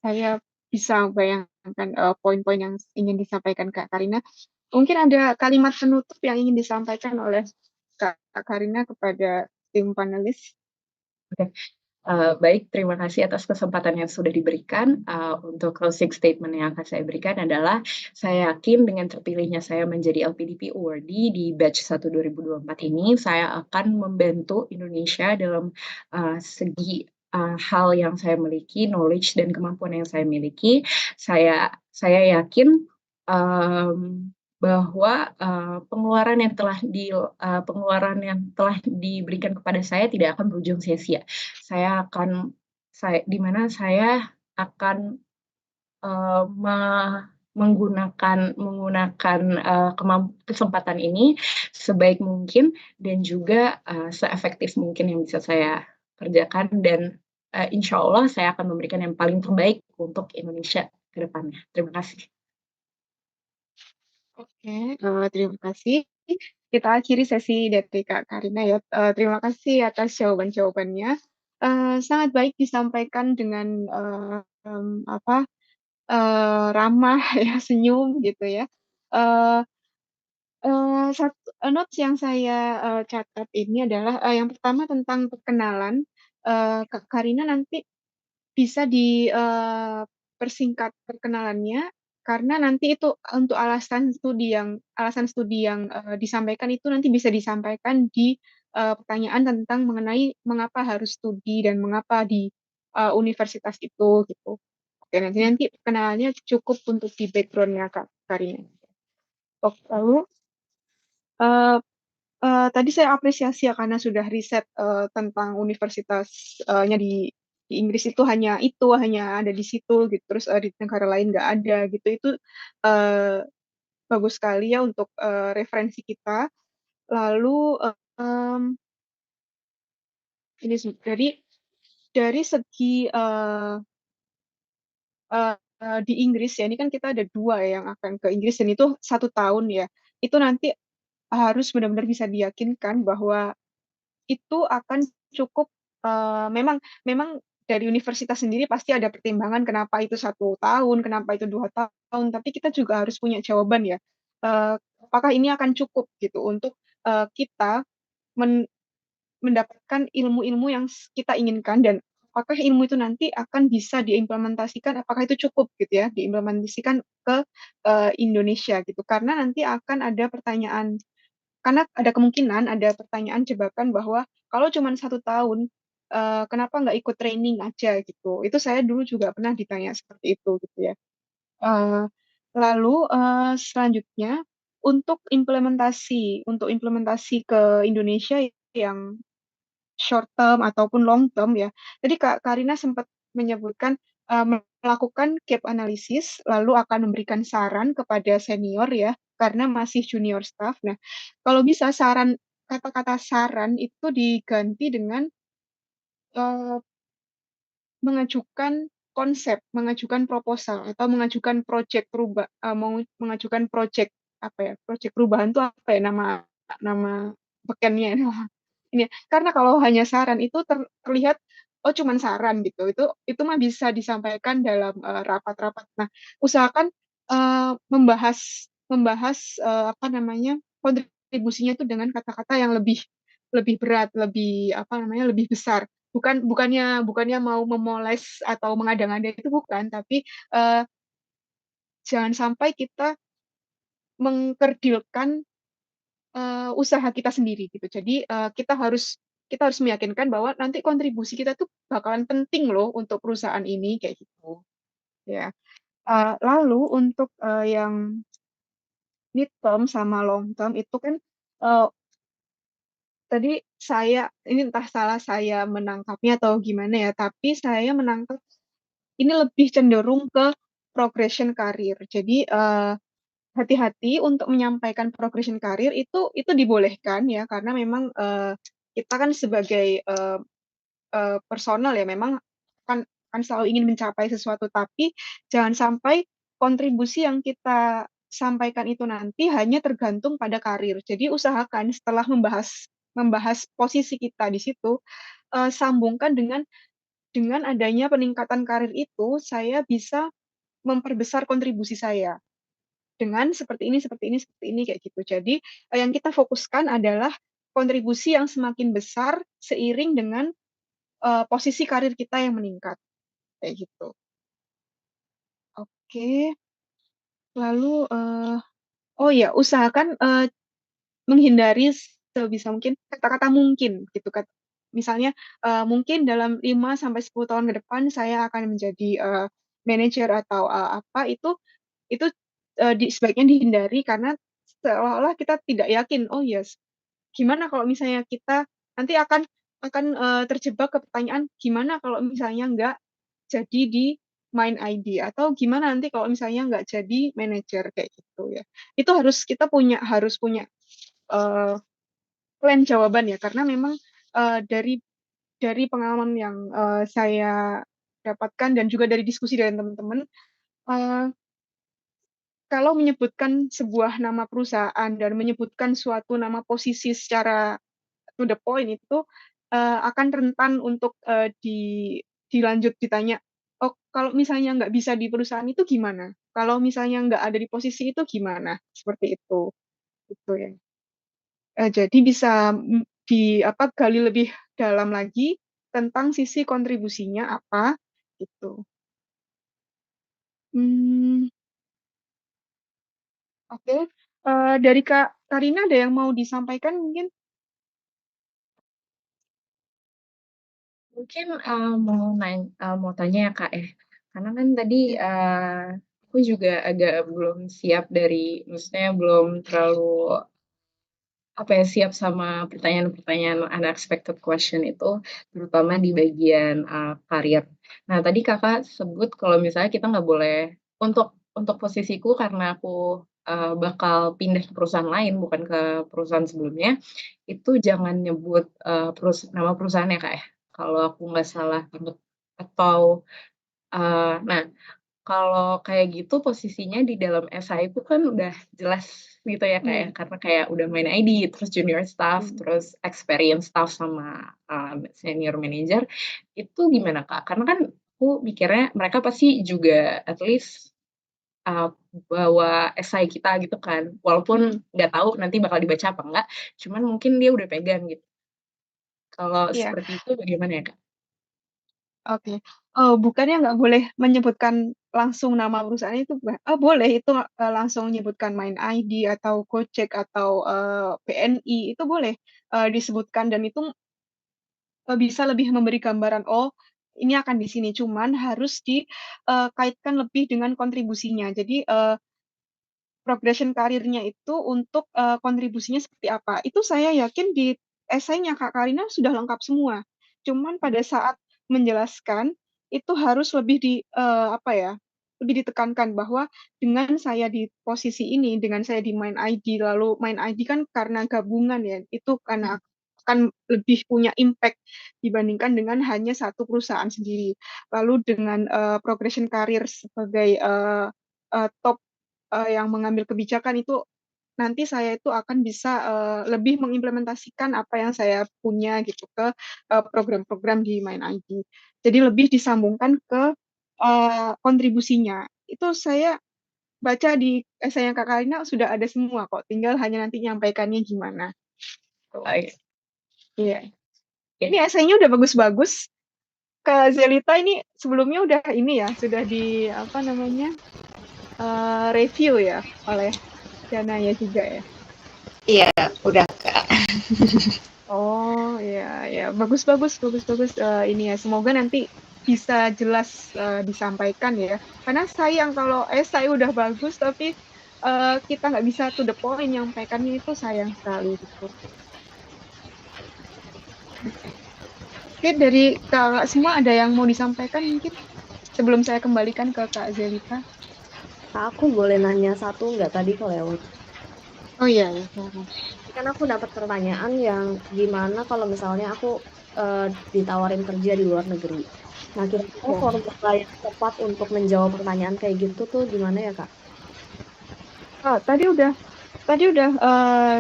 saya bisa membayangkan, poin-poin yang ingin disampaikan Kak Karina. Mungkin ada kalimat penutup yang ingin disampaikan oleh Kak Karina kepada tim panelis? Oke. Baik, terima kasih atas kesempatan yang sudah diberikan. Untuk closing statement yang akan saya berikan adalah, saya yakin dengan terpilihnya saya menjadi LPDP Awardee di batch 1 2024 ini, saya akan membantu Indonesia dalam segi hal yang saya miliki, knowledge dan kemampuan yang saya miliki. Saya yakin bahwa pengeluaran yang telah diberikan kepada saya tidak akan berujung sia-sia. Di mana saya akan menggunakan kesempatan ini sebaik mungkin dan juga seefektif mungkin yang bisa saya kerjakan dan insya Allah saya akan memberikan yang paling terbaik untuk Indonesia ke depannya. Terima kasih. Oke, terima kasih. Kita akhiri sesi dari Kak Karina ya. Terima kasih atas jawaban-jawabannya. Sangat baik disampaikan dengan apa ramah ya, senyum gitu ya. Eh, Satu notes yang saya catat ini adalah yang pertama tentang perkenalan. Kak Karina nanti bisa dipersingkat perkenalannya karena nanti itu untuk alasan studi yang disampaikan itu nanti bisa disampaikan di pertanyaan tentang mengenai mengapa harus studi dan mengapa di universitas itu gitu. Oke, nanti perkenalannya cukup untuk di backgroundnya Kak Karina. Oke, lalu eh, tadi saya apresiasi ya karena sudah riset tentang universitasnya di Inggris itu hanya ada di situ gitu, terus di negara lain nggak ada gitu. Itu eh, bagus sekali ya untuk referensi kita. Lalu em, ini dari segi di Inggris ya, ini kan kita ada dua ya yang akan ke Inggris dan itu 1 tahun ya. Itu nanti harus benar-benar bisa diyakinkan bahwa itu akan cukup memang memang dari universitas sendiri pasti ada pertimbangan kenapa itu 1 tahun, kenapa itu 2 tahun, tapi kita juga harus punya jawaban ya. Apakah ini akan cukup gitu untuk kita men- mendapatkan ilmu-ilmu yang kita inginkan dan apakah ilmu itu nanti akan bisa diimplementasikan, apakah itu cukup gitu ya, diimplementasikan ke Indonesia gitu. Karena nanti akan ada pertanyaan karena ada kemungkinan ada pertanyaan jebakan bahwa kalau cuma 1 tahun, kenapa nggak ikut training aja gitu. Itu saya dulu juga pernah ditanya seperti itu gitu ya. Eh, Lalu selanjutnya untuk implementasi ke Indonesia yang short term ataupun long term ya. Tadi Kak Karina sempat menyebutkan melakukan gap analysis, lalu akan memberikan saran kepada senior ya, karena masih junior staff. Nah, kalau bisa kata-kata saran itu diganti dengan eh, mengajukan konsep, mengajukan proposal atau mengajukan project apa ya? Project perubahan itu apa ya nama nama bekennya ini. Karena kalau hanya saran itu terlihat oh cuman saran gitu. Itu mah bisa disampaikan dalam rapat-rapat. Nah, usahakan membahas membahas apa namanya? Kontribusinya itu dengan kata-kata yang lebih lebih berat, lebih apa namanya? Lebih besar bukannya mau memoles atau mengada-ngada itu bukan, tapi eh, jangan sampai kita mengkerdilkan usaha kita sendiri gitu. Jadi kita harus meyakinkan bahwa nanti kontribusi kita tuh bakalan penting loh untuk perusahaan ini kayak gitu. Ya. Lalu untuk yang mid term sama long term itu kan eh, tadi ini entah salah saya menangkapnya atau gimana ya, tapi saya menangkap ini lebih cenderung ke progression karir. Jadi hati-hati untuk menyampaikan progression karir itu dibolehkan ya karena memang kita kan sebagai personal ya memang kan selalu ingin mencapai sesuatu tapi jangan sampai kontribusi yang kita sampaikan itu nanti hanya tergantung pada karir. Jadi usahakan setelah membahas membahas posisi kita di situ sambungkan dengan adanya peningkatan karir itu saya bisa memperbesar kontribusi saya dengan seperti ini kayak gitu. Jadi yang kita fokuskan adalah kontribusi yang semakin besar seiring dengan posisi karir kita yang meningkat kayak gitu. Oke, lalu oh ya usahakan menghindari sebisa mungkin kata-kata mungkin gitu kan. Misalnya mungkin dalam 5 sampai 10 tahun ke depan saya akan menjadi manajer atau apa itu sebaiknya dihindari karena seolah-olah kita tidak yakin. Oh yes, gimana kalau misalnya kita nanti akan terjebak ke pertanyaan gimana kalau misalnya nggak jadi di main ID atau gimana nanti kalau misalnya nggak jadi manajer kayak gitu ya. Itu kita harus punya uh, plan jawaban ya, karena memang dari pengalaman yang saya dapatkan dan juga dari diskusi dengan teman-teman, uh, kalau menyebutkan sebuah nama perusahaan dan menyebutkan suatu nama posisi secara to the point itu akan rentan untuk dilanjut ditanya, oh kalau misalnya nggak bisa di perusahaan itu gimana? Kalau misalnya nggak ada di posisi itu gimana? Seperti itu, gitu ya. Jadi bisa gali lebih dalam lagi tentang sisi kontribusinya apa, gitu. Hmm, Oke. Dari Kak Karina ada yang mau disampaikan mungkin? Mungkin mau tanya ya Kak ya, karena kan tadi aku juga agak belum siap maksudnya belum terlalu siap sama pertanyaan-pertanyaan unexpected question itu, terutama di bagian karir. Nah tadi Kakak sebut kalau misalnya kita nggak boleh untuk posisiku karena aku bakal pindah ke perusahaan lain bukan ke perusahaan sebelumnya, itu jangan nyebut nama perusahaan ya Kak ya, kalau aku nggak salah ingat atau nah kalau kayak gitu posisinya di dalam SI itu kan udah jelas gitu ya Kak ya, karena kayak udah main ID, terus junior staff, terus experience staff sama senior manager, itu gimana Kak? Karena kan aku mikirnya mereka pasti juga at least bawa SI kita gitu kan, walaupun nggak tahu nanti bakal dibaca apa enggak, cuman mungkin dia udah pegang gitu. Kalau Iya. seperti itu bagaimana ya Kak? Oke. Bukannya nggak boleh menyebutkan langsung nama perusahaan itu, boleh itu langsung menyebutkan main ID atau Gojek atau BNI itu boleh disebutkan dan itu bisa lebih memberi gambaran, oh ini akan di sini, cuman harus dikaitkan lebih dengan kontribusinya. Jadi progression karirnya itu untuk kontribusinya seperti apa. Itu saya yakin di esainya Kak Karina sudah lengkap semua. Cuman pada saat menjelaskan itu harus lebih ditekankan bahwa dengan saya di posisi ini, dengan saya di Main ID, lalu Main ID kan karena gabungan ya, itu karena akan lebih punya impact dibandingkan dengan hanya satu perusahaan sendiri. Lalu dengan progression karir sebagai top yang mengambil kebijakan itu nanti saya itu akan bisa lebih mengimplementasikan apa yang saya punya gitu ke program-program di Main ID. Jadi lebih disambungkan ke kontribusinya. Itu saya baca di esainya Kak Karina sudah ada semua kok, tinggal hanya nanti nyampaikannya gimana. Iya. Ini esainya udah bagus-bagus. Kak Zelita ini sebelumnya udah sudah di review ya oleh Danaya juga ya. Iya, udah Kak. Oh ya, bagus. Ini ya, semoga nanti bisa jelas disampaikan ya. Karena sayang kalau saya udah bagus tapi kita nggak bisa to the point nyampaikannya, itu sayang sekali gitu. Oke, dari Kak semua ada yang mau disampaikan mungkin sebelum saya kembalikan ke Kak Zelita? Aku boleh nanya satu nggak tadi kalau Oh iya. Kan aku dapat pertanyaan yang gimana kalau misalnya aku ditawarin kerja di luar negeri. Nah, kira-kira formula yang tepat untuk menjawab pertanyaan kayak gitu tuh gimana ya, Kak? Tadi udah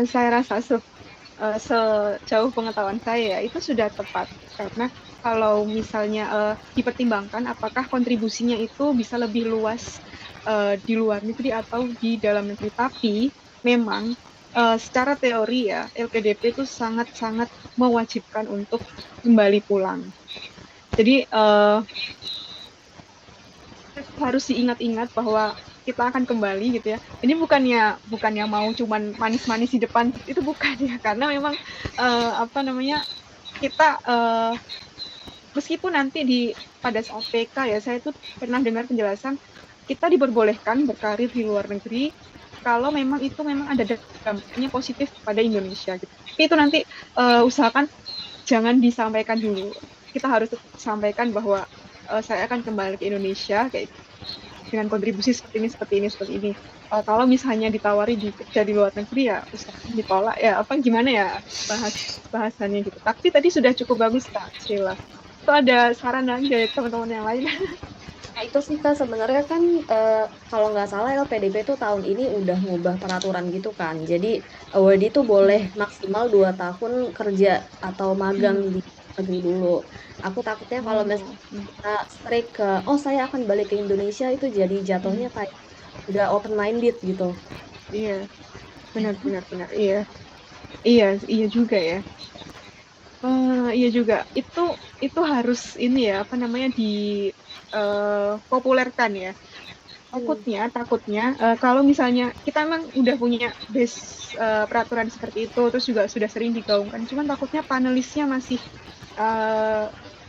saya rasa sejauh pengetahuan saya itu sudah tepat, karena kalau misalnya dipertimbangkan apakah kontribusinya itu bisa lebih luas di luar negeri atau di dalam negeri, tapi memang secara teori ya LPDP itu sangat-sangat mewajibkan untuk kembali pulang. Jadi harus diingat-ingat bahwa kita akan kembali gitu ya. Ini bukannya mau cuman manis-manis di depan, itu bukan ya, karena memang kita meskipun nanti pada saat PK ya, saya tuh pernah dengar penjelasan kita diperbolehkan berkarir di luar negeri kalau memang ada dampaknya positif pada Indonesia gitu. Tapi itu nanti usahakan jangan disampaikan dulu. Kita harus sampaikan bahwa saya akan kembali ke Indonesia kayak gitu. dengan kontribusi seperti ini. Kalau misalnya ditawari kerja di luar negeri ya usahakan ditolak ya apa gimana ya bahasannya gitu. Tapi tadi sudah cukup bagus Kak Sheila. Itu ada saran lagi dari teman-teman yang lain. Nah, itu sih Kak, sebenarnya kan kalau nggak salah LPDP tuh tahun ini udah ngubah peraturan gitu kan. Jadi awardee tuh boleh maksimal 2 tahun kerja atau magang di negeri dulu. Aku takutnya kalau misalnya kita straight ke, oh saya akan balik ke Indonesia, itu jadi jatuhnya kayak udah open minded gitu. Iya, benar. Iya, iya juga ya. Iya juga. Itu harus ini ya, apa namanya populerkan ya. Takutnya kalau misalnya kita emang udah punya base peraturan seperti itu, terus juga sudah sering digaungkan. Cuman takutnya panelisnya masih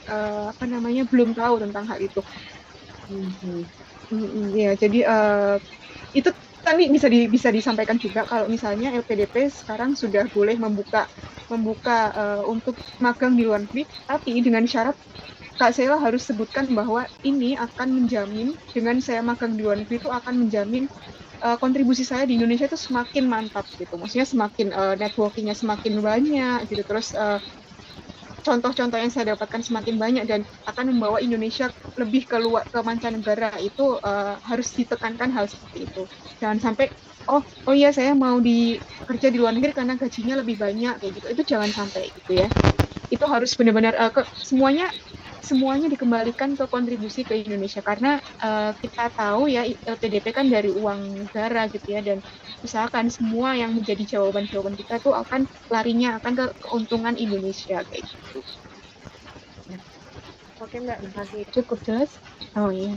apa namanya belum tahu tentang hal itu. Ya, jadi itu tadi bisa disampaikan juga kalau misalnya LPDP sekarang sudah boleh membuka untuk magang di luar negeri, tapi dengan syarat Kak Sheila harus sebutkan bahwa ini akan menjamin dengan saya magang di luar negeri itu akan menjamin kontribusi saya di Indonesia itu semakin mantap gitu. Maksudnya semakin networkingnya semakin banyak gitu. Terus contoh-contoh yang saya dapatkan semakin banyak dan akan membawa Indonesia lebih keluar ke mancanegara itu harus ditekankan hal seperti itu. Jangan sampai oh iya saya mau kerja di luar negeri karena gajinya lebih banyak kayak gitu. Itu jangan sampai gitu ya. Itu harus benar-benar semuanya dikembalikan ke kontribusi ke Indonesia karena kita tahu ya LPDP kan dari uang negara gitu ya dan usahakan semua yang menjadi jawaban-jawaban kita tuh larinya akan ke keuntungan Indonesia kayak gitu. Oke Mbak, makasih. Cukup jelas? Oh iya.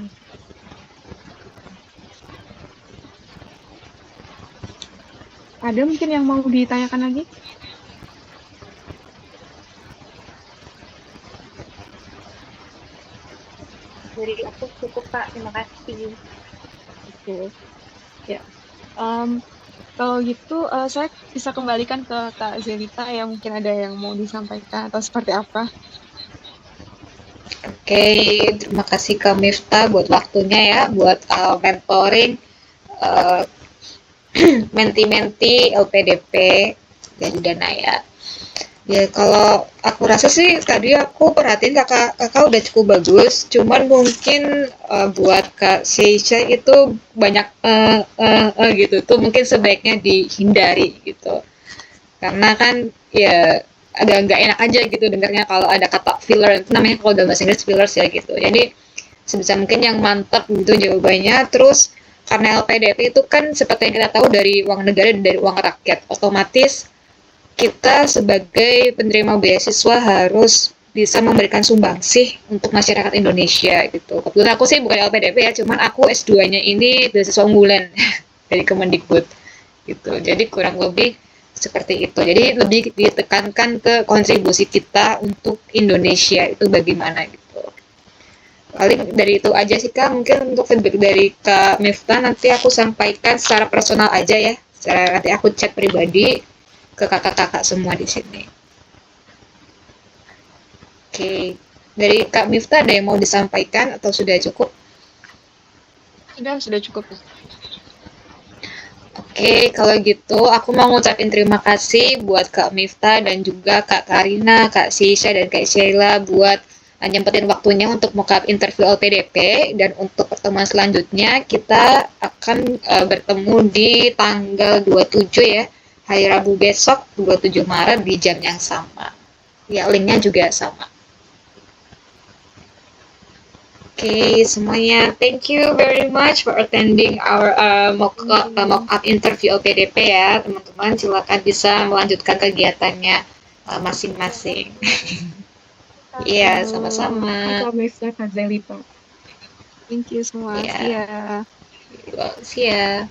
Ada mungkin yang mau ditanyakan lagi? Dari aku cukup Kak, terima kasih. Oke. Ya. Kalau gitu saya bisa kembalikan ke Kak Zelita ya, mungkin ada yang mau disampaikan atau seperti apa? Oke, terima kasih Kak Miftah buat waktunya ya, buat mentoring menti-menti LPDP dan juga Naya. Ya kalau aku rasa sih tadi aku perhatiin kakak udah cukup bagus, cuman mungkin buat Kak Sheisha itu banyak gitu tuh mungkin sebaiknya dihindari gitu, karena kan ya agak nggak enak aja gitu dengarnya kalau ada kata filler, itu namanya kalau dalam bahasa Inggris fillers ya gitu. Jadi sebisa mungkin yang mantap gitu jawabannya. Terus karena LPDP itu kan seperti yang kita tahu dari uang negara dan dari uang rakyat, otomatis kita sebagai penerima beasiswa harus bisa memberikan sumbangsih untuk masyarakat Indonesia gitu. Kebetulan aku sih bukan LPDP ya, cuman aku S2-nya ini beasiswa unggulan dari Kemendikbud gitu. Jadi kurang lebih seperti itu. Jadi lebih ditekankan ke kontribusi kita untuk Indonesia itu bagaimana gitu. Paling dari itu aja sih Kak, mungkin untuk feedback dari Kak Miftah nanti aku sampaikan secara personal aja ya. Nanti aku chat pribadi ke kakak-kakak semua di sini. Oke, dari Kak Miftah ada yang mau disampaikan atau sudah cukup? Sudah cukup. Oke, kalau gitu aku mau ngucapin terima kasih buat Kak Miftah dan juga Kak Karina, Kak Sisha, dan Kak Sheila buat nyempetin waktunya untuk mock-up interview LPDP, dan untuk pertemuan selanjutnya kita akan bertemu di tanggal 27 ya, hari Rabu besok 27 Maret di jam yang sama. Ya, linknya juga sama. Oke, semuanya thank you very much for attending our mock-up interview LPDP ya, teman-teman. Silakan bisa melanjutkan kegiatannya masing-masing. Iya, sama-sama. Kak Miftah, Kak Zelita. Thank you semua. Iya. See ya. See ya.